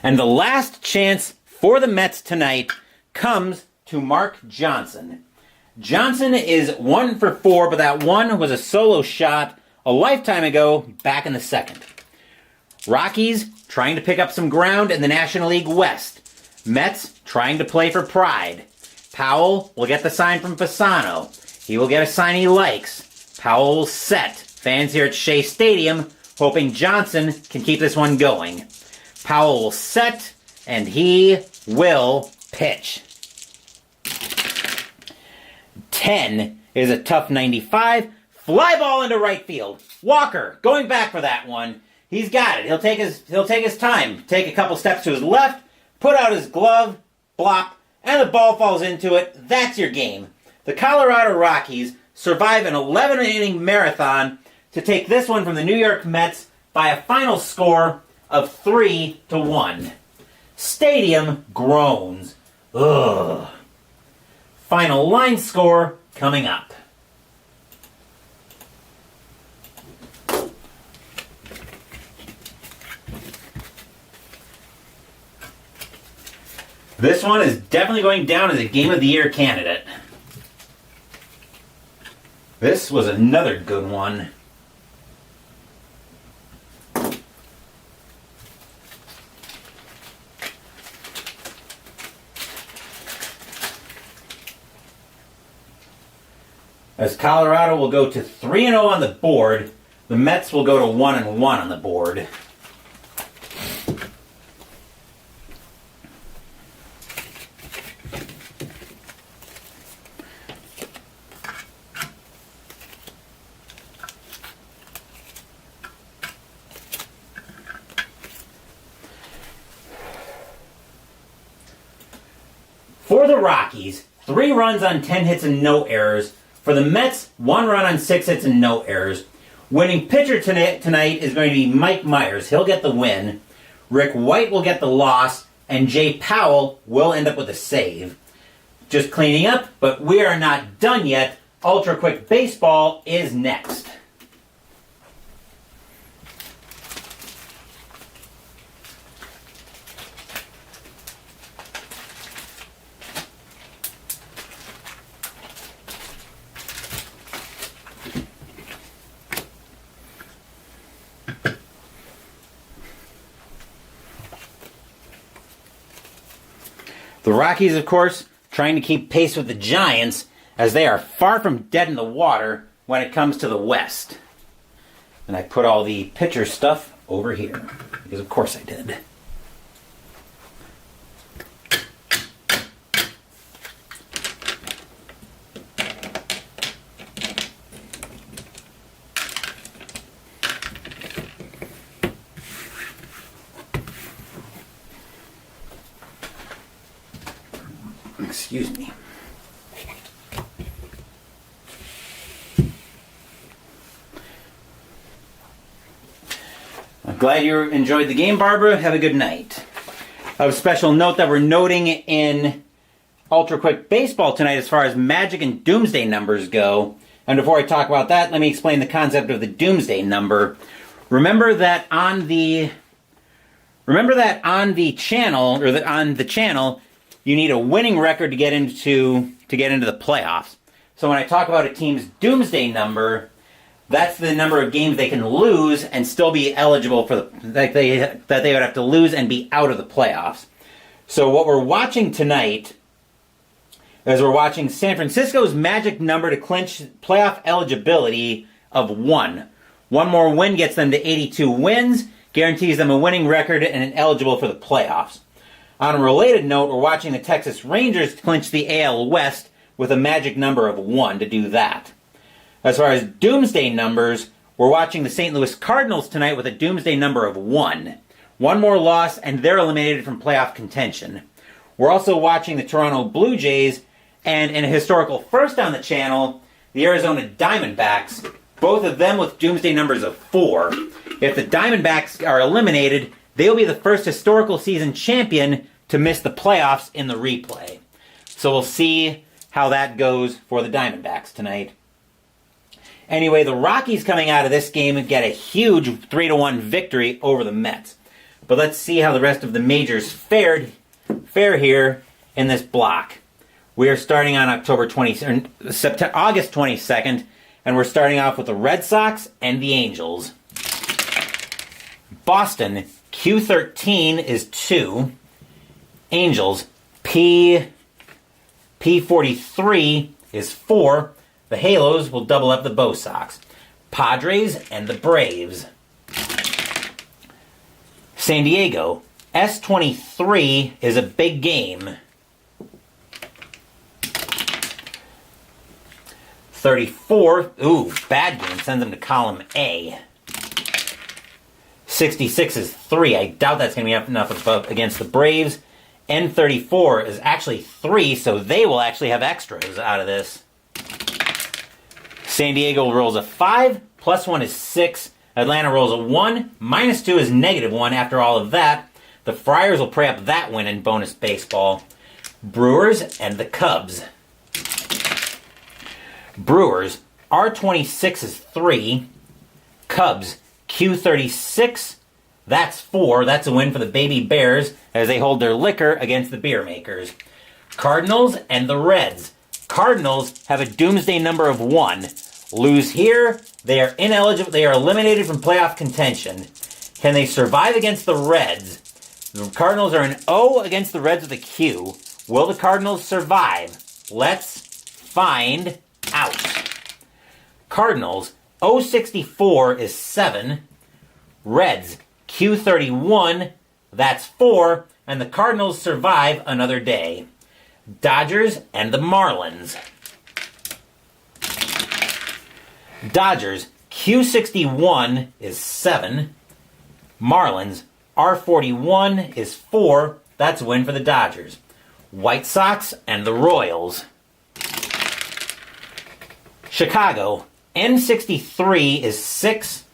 And the last chance for the Mets tonight comes to Mark Johnson. Johnson is 1 for 4, but that one was a solo shot a lifetime ago back in the second. Rockies trying to pick up some ground in the National League West. Mets trying to play for pride. Powell will get the sign from Fasano. He will get a sign he likes. Powell will set. Fans here at Shea Stadium hoping Johnson can keep this one going. Powell will set, and he will pitch. 10 is a tough 95. Fly ball into right field. Walker going back for that one. He's got it. He'll take his time. Take a couple steps to his left, put out his glove, blop, and the ball falls into it. That's your game. The Colorado Rockies survive an 11-inning marathon to take this one from the New York Mets by a final score of 3-1. Stadium groans. Ugh. Final line score coming up. This one is definitely going down as a Game of the Year candidate. This was another good one. As Colorado will go to 3-0 on the board, the Mets will go to 1-1 on the board. For the Rockies, 3 runs on 10 hits and no errors. For the Mets, 1 run on 6 hits and no errors. Winning pitcher tonight is going to be Mike Myers. He'll get the win. Rick White will get the loss. And Jay Powell will end up with a save. Just cleaning up, but we are not done yet. Ultra Quick Baseball is next. The Rockies, of course, trying to keep pace with the Giants, as they are far from dead in the water when it comes to the West. And I put all the pitcher stuff over here, because of course I did. Excuse me. I'm glad you enjoyed the game, Barbara. Have a good night. A special note that we're noting in Ultra Quick Baseball tonight as far as Magic and Doomsday numbers go. And before I talk about that, let me explain the concept of the Doomsday number. Remember that on the channel, you need a winning record to get into the playoffs. So when I talk about a team's Doomsday number, that's the number of games they can lose and still be eligible for that they would have to lose and be out of the playoffs. So what we're watching tonight is we're watching San Francisco's magic number to clinch playoff eligibility of 1. One more win gets them to 82 wins, guarantees them a winning record and eligible for the playoffs. On a related note, we're watching the Texas Rangers clinch the AL West with a magic number of 1 to do that. As far as Doomsday numbers, we're watching the St. Louis Cardinals tonight with a Doomsday number of 1. One more loss, and they're eliminated from playoff contention. We're also watching the Toronto Blue Jays, and in a historical first on the channel, the Arizona Diamondbacks, both of them with doomsday numbers of 4. If the Diamondbacks are eliminated, they'll be the first historical season champion to miss the playoffs in the replay. So we'll see how that goes for the Diamondbacks tonight. Anyway, the Rockies coming out of this game and get a huge 3-1 victory over the Mets. But let's see how the rest of the majors fare here in this block. We are starting on August 22nd, and we're starting off with the Red Sox and the Angels. Boston, Q13 is 2. Angels, P43 is 4. The Halos will double up the Bo Sox. Padres and the Braves. San Diego, S23 is a big game. 34, ooh, bad game, sends them to column A. 66 is 3. I doubt that's going to be enough against the Braves. N34 is actually 3, so they will actually have extras out of this. San Diego rolls a 5, plus 1 is 6. Atlanta rolls a 1, minus 2 is -1 after all of that. The Friars will pray up that win in bonus baseball. Brewers and the Cubs. Brewers, R26 is 3. Cubs, Q36, that's 4. That's a win for the Baby Bears as they hold their liquor against the beer makers. Cardinals and the Reds. Cardinals have a doomsday number of 1. Lose here, they are ineligible. They are eliminated from playoff contention. Can they survive against the Reds? The Cardinals are an O against the Reds with a Q. Will the Cardinals survive? Let's find out. Cardinals, O64 is 7. Reds, Q31, that's 4. And the Cardinals survive another day. Dodgers and the Marlins. Dodgers, Q61 is 7. Marlins, R41 is 4. That's a win for the Dodgers. White Sox and the Royals. Chicago, N63 is 6.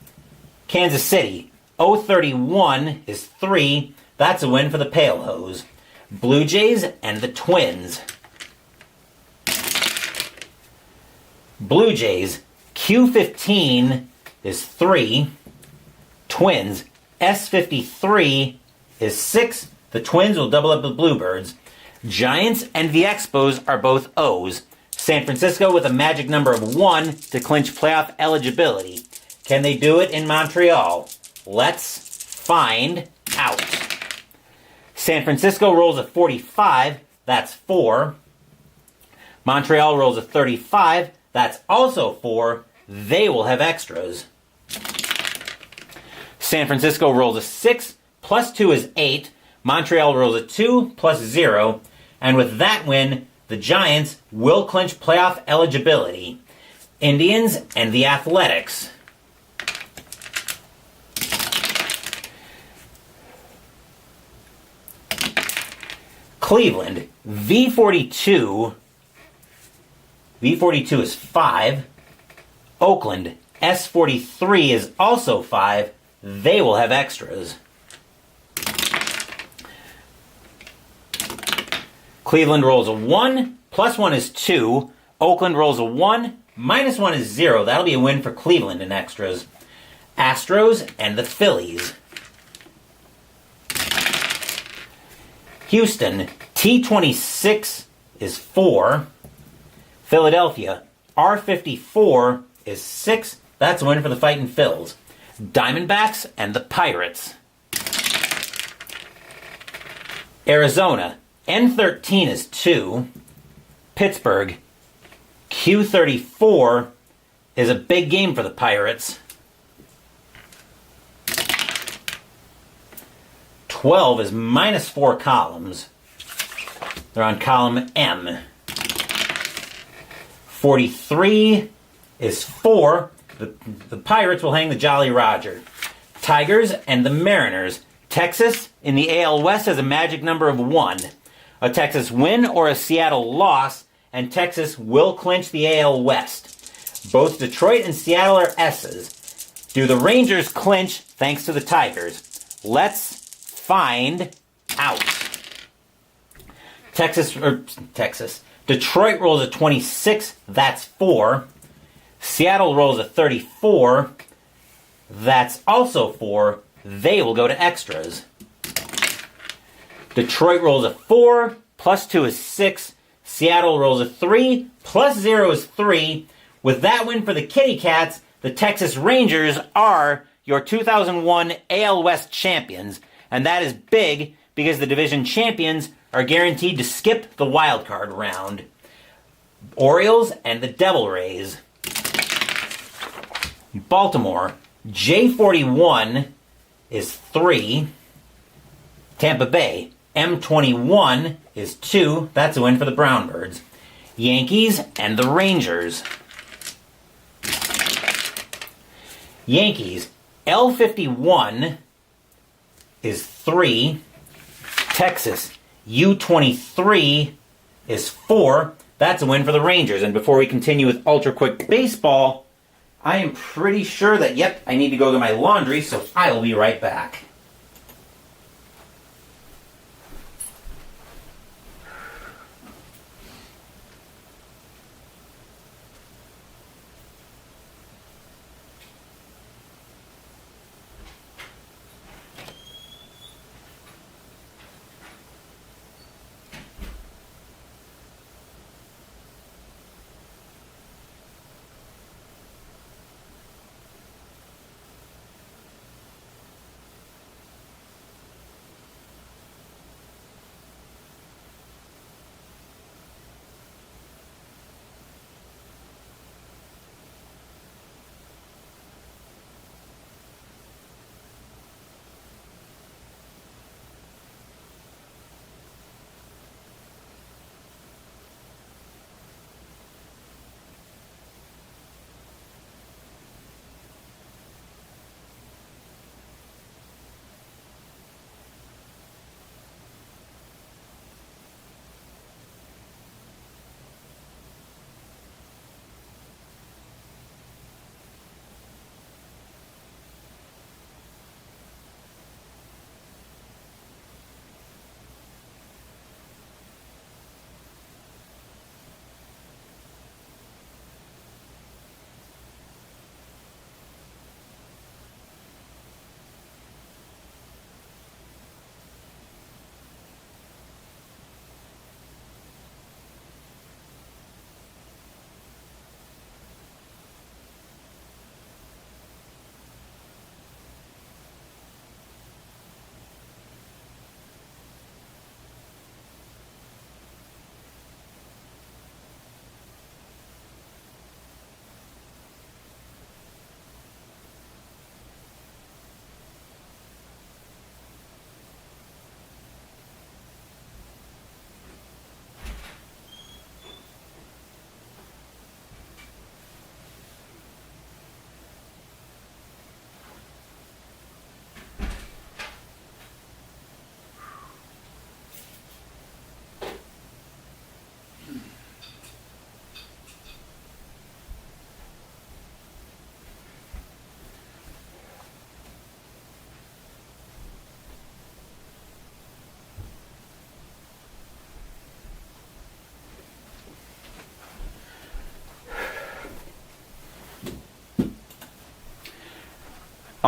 Kansas City, O31 is 3. That's a win for the Pale Hose. Blue Jays and the Twins. Blue Jays, Q15 is 3. Twins, S53 is 6. The Twins will double up the Bluebirds. Giants and the Expos are both O's. San Francisco with a magic number of 1 to clinch playoff eligibility. Can they do it in Montreal? Let's find out. San Francisco rolls a 45, that's 4. Montreal rolls a 35, that's also 4. They will have extras. San Francisco rolls a 6, plus 2 is 8. Montreal rolls a 2, plus 0. And with that win, the Giants will clinch playoff eligibility. Indians and the Athletics. Cleveland, V42. V42 is 5. Oakland, S43 is also 5. They will have extras. Cleveland rolls a 1, plus 1 is 2. Oakland rolls a 1, minus 1 is 0. That'll be a win for Cleveland in extras. Astros and the Phillies. Houston, T26 is 4. Philadelphia, R54 is 6. That's a win for the Fightin' Phils. Diamondbacks and the Pirates. Arizona, N13 is 2. Pittsburgh, Q34 is a big game for the Pirates. 12 is minus 4 columns. They're on column M. 43 is 4. The Pirates will hang the Jolly Roger. Tigers and the Mariners. Texas in the AL West has a magic number of 1. A Texas win or a Seattle loss, and Texas will clinch the AL West. Both Detroit and Seattle are S's. Do the Rangers clinch thanks to the Tigers? Let's find out. Detroit rolls a 26, that's 4. Seattle rolls a 34, that's also 4. They will go to extras. Detroit rolls a 4, plus 2 is 6. Seattle rolls a 3, plus 0 is 3. With that win for the Kitty Cats, the Texas Rangers are your 2001 AL West champions. And that is big because the division champions are guaranteed to skip the wild card round. Orioles and the Devil Rays. Baltimore, J41 is 3. Tampa Bay, M21 is 2. That's a win for the Brownbirds. Yankees and the Rangers. Yankees, L51 is 3. Texas, U23 is 4. That's a win for the Rangers. And before we continue with Ultra Quick Baseball, I am pretty sure that, yep, I need to go get my laundry, so I will be right back.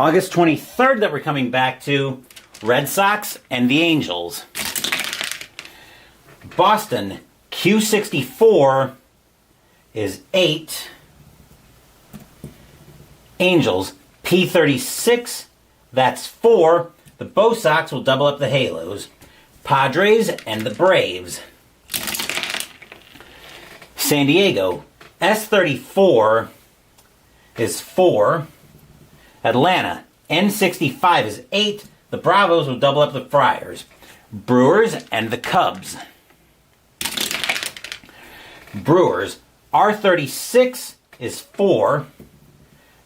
August 23rd that we're coming back to, Red Sox and the Angels. Boston, Q64 is 8. Angels, P36, that's 4. The Bo Sox will double up the Halos. Padres and the Braves. San Diego, S34 is 4. Atlanta, N65 is 8. The Bravos will double up the Friars. Brewers and the Cubs. Brewers, R36 is 4.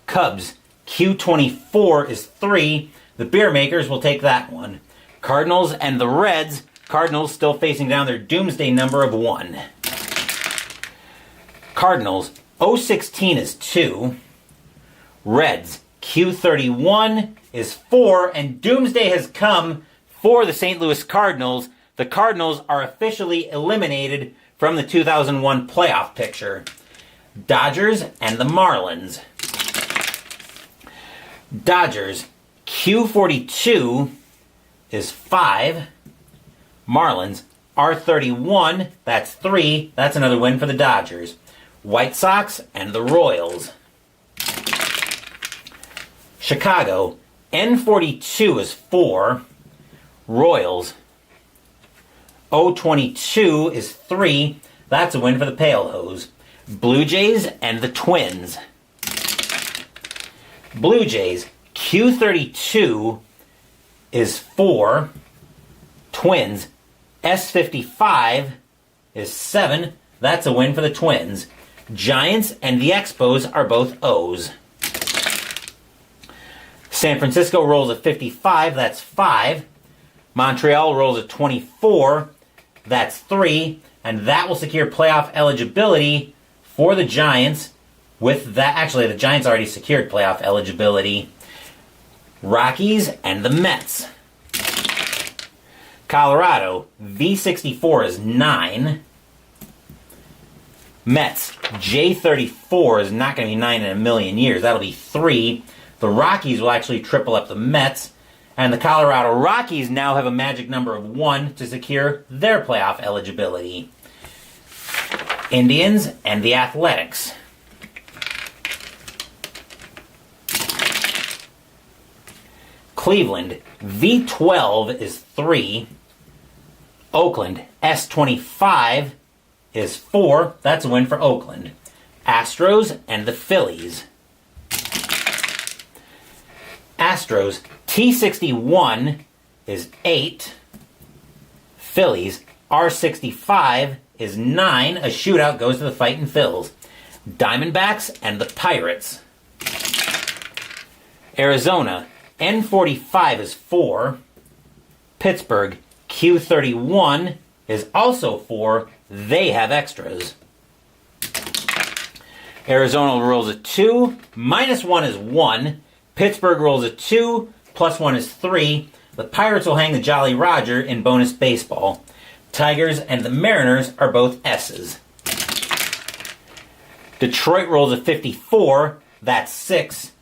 Cubs, Q24 is 3. The beer makers will take that one. Cardinals and the Reds. Cardinals still facing down their doomsday number of 1. Cardinals, 016 is 2. Reds, Q31 is 4. And doomsday has come for the St. Louis Cardinals. The Cardinals are officially eliminated from the 2001 playoff picture. Dodgers and the Marlins. Dodgers, Q42 is 5. Marlins, R31, that's 3. That's another win for the Dodgers. White Sox and the Royals. Chicago, N42 is 4. Royals, O22 is 3. That's a win for the Pale Hose. Blue Jays and the Twins. Blue Jays, Q32 is 4. Twins, S55 is 7. That's a win for the Twins. Giants and the Expos are both O's. San Francisco rolls a 55, that's 5. Montreal rolls a 24, that's 3. And that will secure playoff eligibility for the Giants. With that, actually, the Giants already secured playoff eligibility. Rockies and the Mets. Colorado, V64 is 9. Mets, J34 is not going to be 9 in a million years. That'll be 3. The Rockies will actually triple up the Mets. And the Colorado Rockies now have a magic number of 1 to secure their playoff eligibility. Indians and the Athletics. Cleveland, V12 is 3. Oakland, S25 is 4. That's a win for Oakland. Astros and the Phillies. Astros, T61 is 8. Phillies, R65 is 9. A shootout goes to the Fightin' Phils. Diamondbacks and the Pirates. Arizona, N45 is 4. Pittsburgh, Q31 is also 4. They have extras. Arizona rolls a 2. -1 is 1. Pittsburgh rolls a 2. +1 is 3. The Pirates will hang the Jolly Roger in bonus baseball. Tigers and the Mariners are both S's. Detroit rolls a 54. That's 6.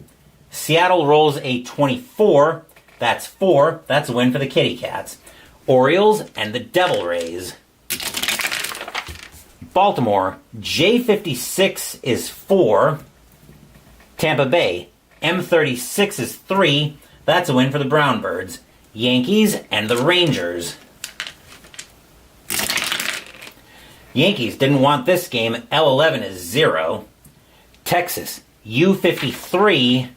Seattle rolls a 24. That's 4. That's a win for the Kitty Cats. Orioles and the Devil Rays. Baltimore, J56 is 4. Tampa Bay, M36 is 3. That's a win for the Brown Birds. Yankees and the Rangers. Yankees didn't want this game. L11 is 0. Texas, U53.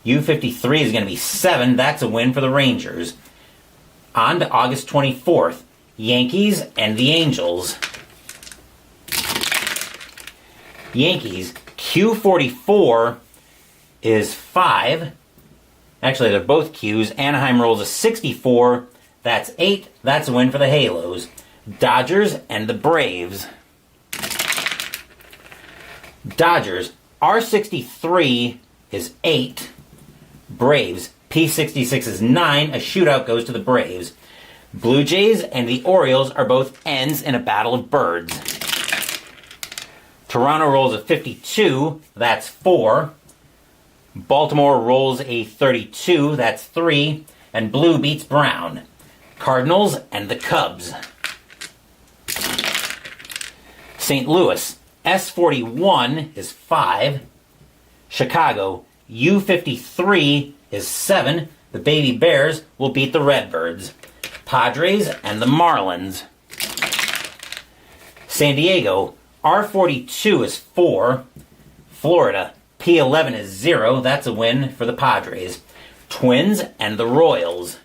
U53 is going to be 7. That's a win for the Rangers. On to August 24th. Yankees and the Angels. Yankees, Q44 is 5. Actually, they're both Qs. Anaheim rolls a 64. That's 8. That's a win for the Halos. Dodgers and the Braves. Dodgers, R63 is 8. Braves, P66 is 9. A shootout goes to the Braves. Blue Jays and the Orioles are both N's in a battle of birds. Toronto rolls a 52. That's 4. Baltimore rolls a 32. That's 3. And blue beats brown. Cardinals and the Cubs. St. Louis, S41 is 5. Chicago, U53 is 7. The Baby Bears will beat the Redbirds. Padres and the Marlins. San Diego, R42 is 4. Florida, P11 is 0. That's a win for the Padres. Twins and the Royals.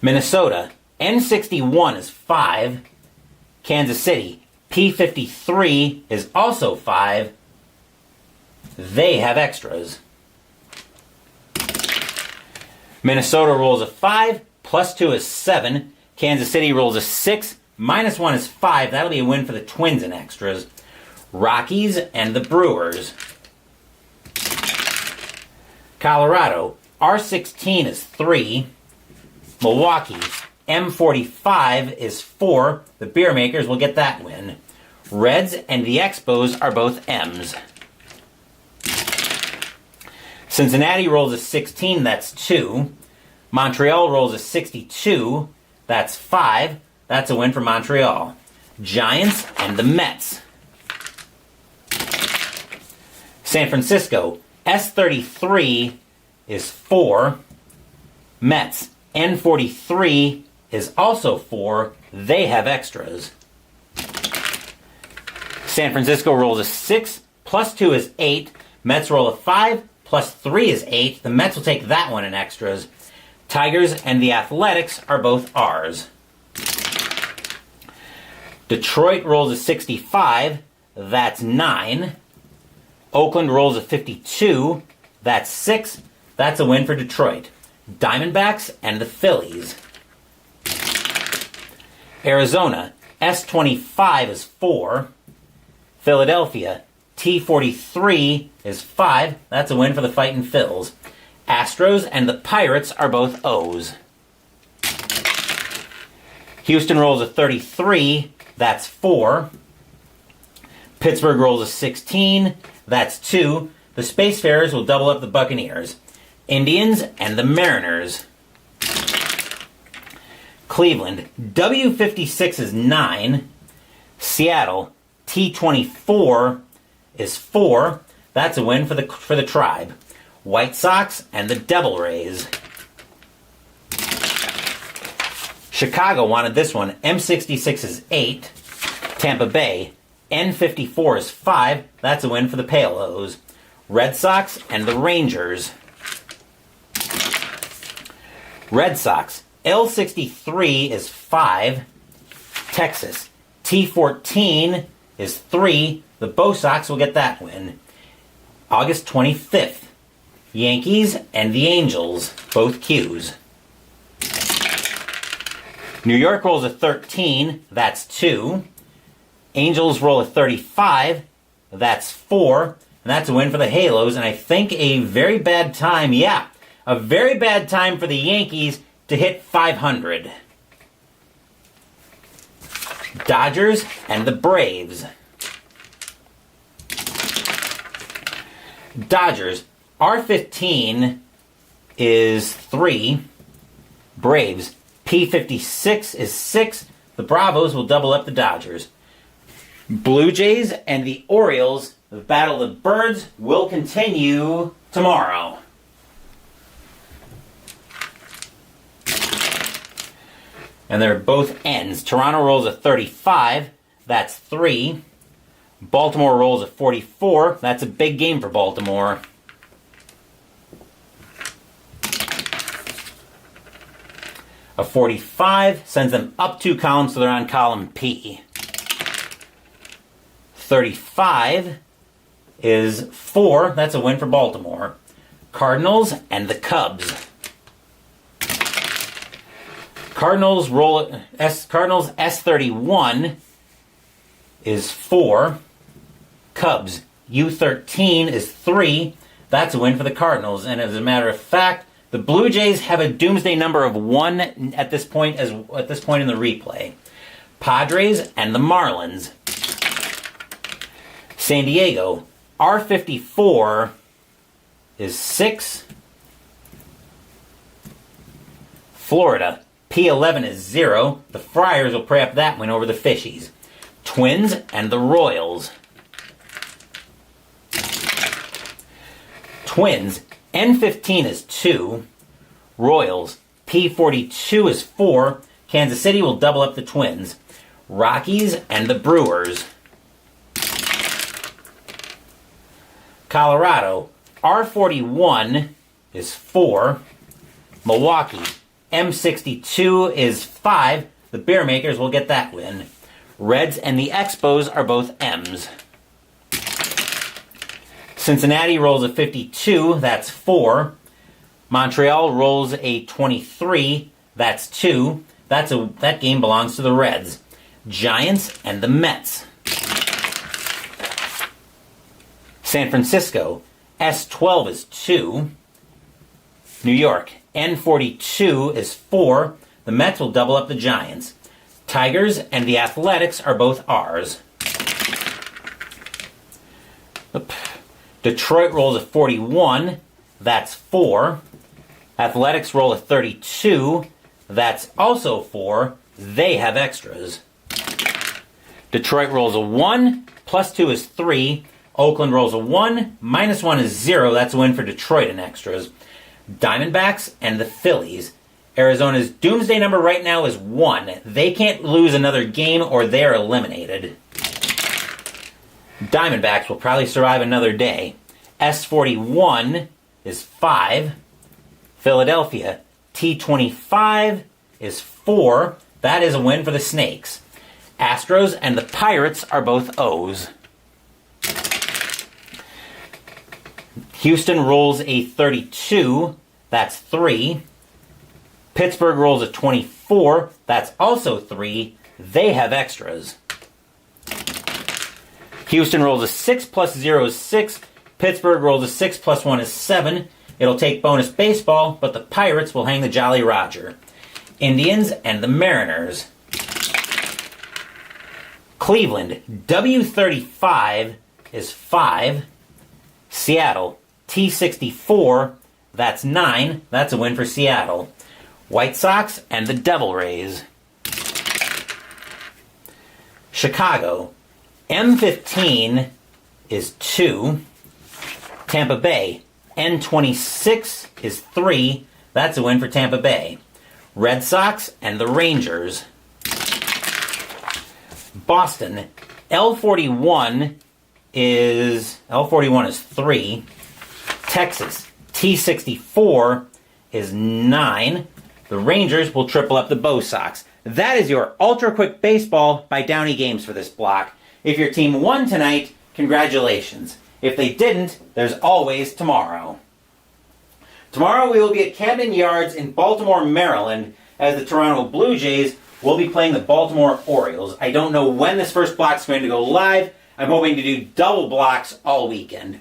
Minnesota, N61 is 5. Kansas City, P53 is also 5. They have extras. Minnesota rolls a 5, plus 2 is 7. Kansas City rolls a 6, minus 1 is 5. That'll be a win for the Twins in extras. Rockies and the Brewers. Colorado, R16 is 3. Milwaukee, M45 is 4. The Beer Makers will get that win. Reds and the Expos are both M's. Cincinnati rolls a 16, that's 2. Montreal rolls a 62, that's 5. That's a win for Montreal. Giants and the Mets. San Francisco, S33 is 4. Mets, N43 is also 4. They have extras. San Francisco rolls a 6, plus 2 is 8. Mets roll a 5, plus 3 is 8. The Mets will take that one in extras. Tigers and the Athletics are both R's. Detroit rolls a 65, that's 9. Oakland rolls a 52, that's 6. That's a win for Detroit. Diamondbacks and the Phillies. Arizona, S25 is 4. Philadelphia, T43 is 5. That's a win for the Fightin' Phils. Astros and the Pirates are both O's. Houston rolls a 33. That's 4. Pittsburgh rolls a 16. That's 2. The Spacefarers will double up the Buccaneers. Indians and the Mariners. Cleveland, W56 is 9. Seattle, T24 is 4. That's a win for the Tribe. White Sox and the Devil Rays. Chicago wanted this one. M66 is 8. Tampa Bay, N54 is 5. That's a win for the Pale O's. Red Sox and the Rangers. Red Sox, L63 is 5. Texas, T14 is 3. The Bo Sox will get that win. August 25th, Yankees and the Angels, both Q's. New York rolls a 13, that's 2. Angels roll a 35, that's 4. And that's a win for the Halos, and I think a very bad time, a very bad time for the Yankees to hit 500. Dodgers and the Braves. Dodgers, R15 is 3. Braves, P56 is 6. The Bravos will double up the Dodgers. Blue Jays and the Orioles, the Battle of the Birds, will continue tomorrow. And they're both ends. Toronto rolls a 35. That's 3. Baltimore rolls a 44. That's a big game for Baltimore. A 45 sends them up 2 columns, so they're on column P. 35 is 4. That's a win for Baltimore. Cardinals and the Cubs. Cardinals S31 is 4. Cubs U13 is 3. That's a win for the Cardinals. And as a matter of fact, the Blue Jays have a doomsday number of 1 at this point in the replay. Padres and the Marlins. San Diego, R54 is 6. Florida, P11 is 0. The Friars will pray up that win over the Fishies. Twins and the Royals. Twins, N15 is 2. Royals, P42 is 4. Kansas City will double up the Twins. Rockies and the Brewers. Colorado, R41 is 4. Milwaukee, M62 is 5. The Beer Makers will get that win. Reds and the Expos are both M's. Cincinnati rolls a 52, that's 4. Montreal rolls a 23. That's 2. That game belongs to the Reds. Giants and the Mets. San Francisco, S12 is 2. New York, N42 is 4. The Mets will double up the Giants. Tigers and the Athletics are both R's. Detroit rolls a 41. That's 4. Athletics roll a 32. That's also 4. They have extras. Detroit rolls a 1. Plus 2 is 3. Oakland rolls a 1. Minus 1 is 0. That's a win for Detroit in extras. Diamondbacks and the Phillies. Arizona's doomsday number right now is 1. They can't lose another game or they're eliminated. Diamondbacks will probably survive another day. S41 is 5. Philadelphia, T25 is 4. That is a win for the Snakes. Astros and the Pirates are both O's. Houston rolls a 32. That's 3. Pittsburgh rolls a 24. That's also 3. They have extras. Houston rolls a 6 plus 0 is 6. Pittsburgh rolls a 6 plus 1 is 7. It'll take bonus baseball, but the Pirates will hang the Jolly Roger. Indians and the Mariners. Cleveland, W35 is 5. Seattle, T64, that's 9. That's a win for Seattle. White Sox and the Devil Rays. Chicago, M15 is 2. Tampa Bay, N26 is 3. That's a win for Tampa Bay. Red Sox and the Rangers. Boston, L41 is 3. Texas, T64 is 9. The Rangers will triple up the Bo Sox. That is your Ultra Quick Baseball by Downey Games for this block. If your team won tonight, congratulations. If they didn't, there's always tomorrow. Tomorrow we will be at Camden Yards in Baltimore, Maryland, as the Toronto Blue Jays will be playing the Baltimore Orioles. I don't know when this first block is going to go live. I'm hoping to do double blocks all weekend.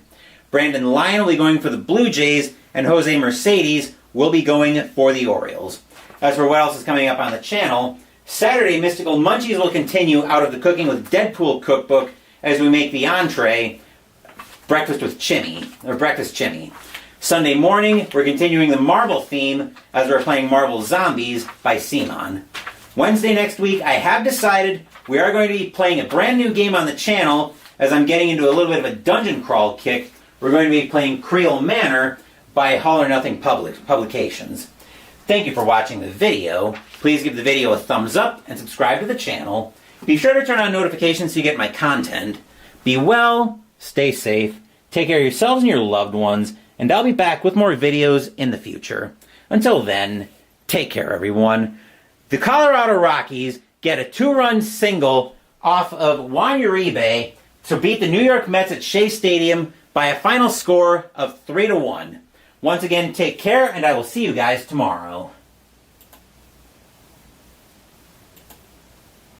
Brandon Lyon will be going for the Blue Jays, and Jose Mercedes will be going for the Orioles. As for what else is coming up on the channel, Saturday Mystical Munchies will continue out of the Cooking with Deadpool cookbook as we make the entree, Breakfast Chimney. Sunday morning, we're continuing the Marvel theme as we're playing Marvel Zombies by Simon. Wednesday next week, I have decided we are going to be playing a brand new game on the channel as I'm getting into a little bit of a dungeon crawl kick. We're going to be playing Creel Manor by All or Nothing Publications. Thank you for watching the video. Please give the video a thumbs up and subscribe to the channel. Be sure to turn on notifications so you get my content. Be well, stay safe, take care of yourselves and your loved ones, and I'll be back with more videos in the future. Until then, take care everyone. The Colorado Rockies get a 2-run single off of Juan Uribe to beat the New York Mets at Shea Stadium by a final score of 3-1. Once again, take care, and I will see you guys tomorrow.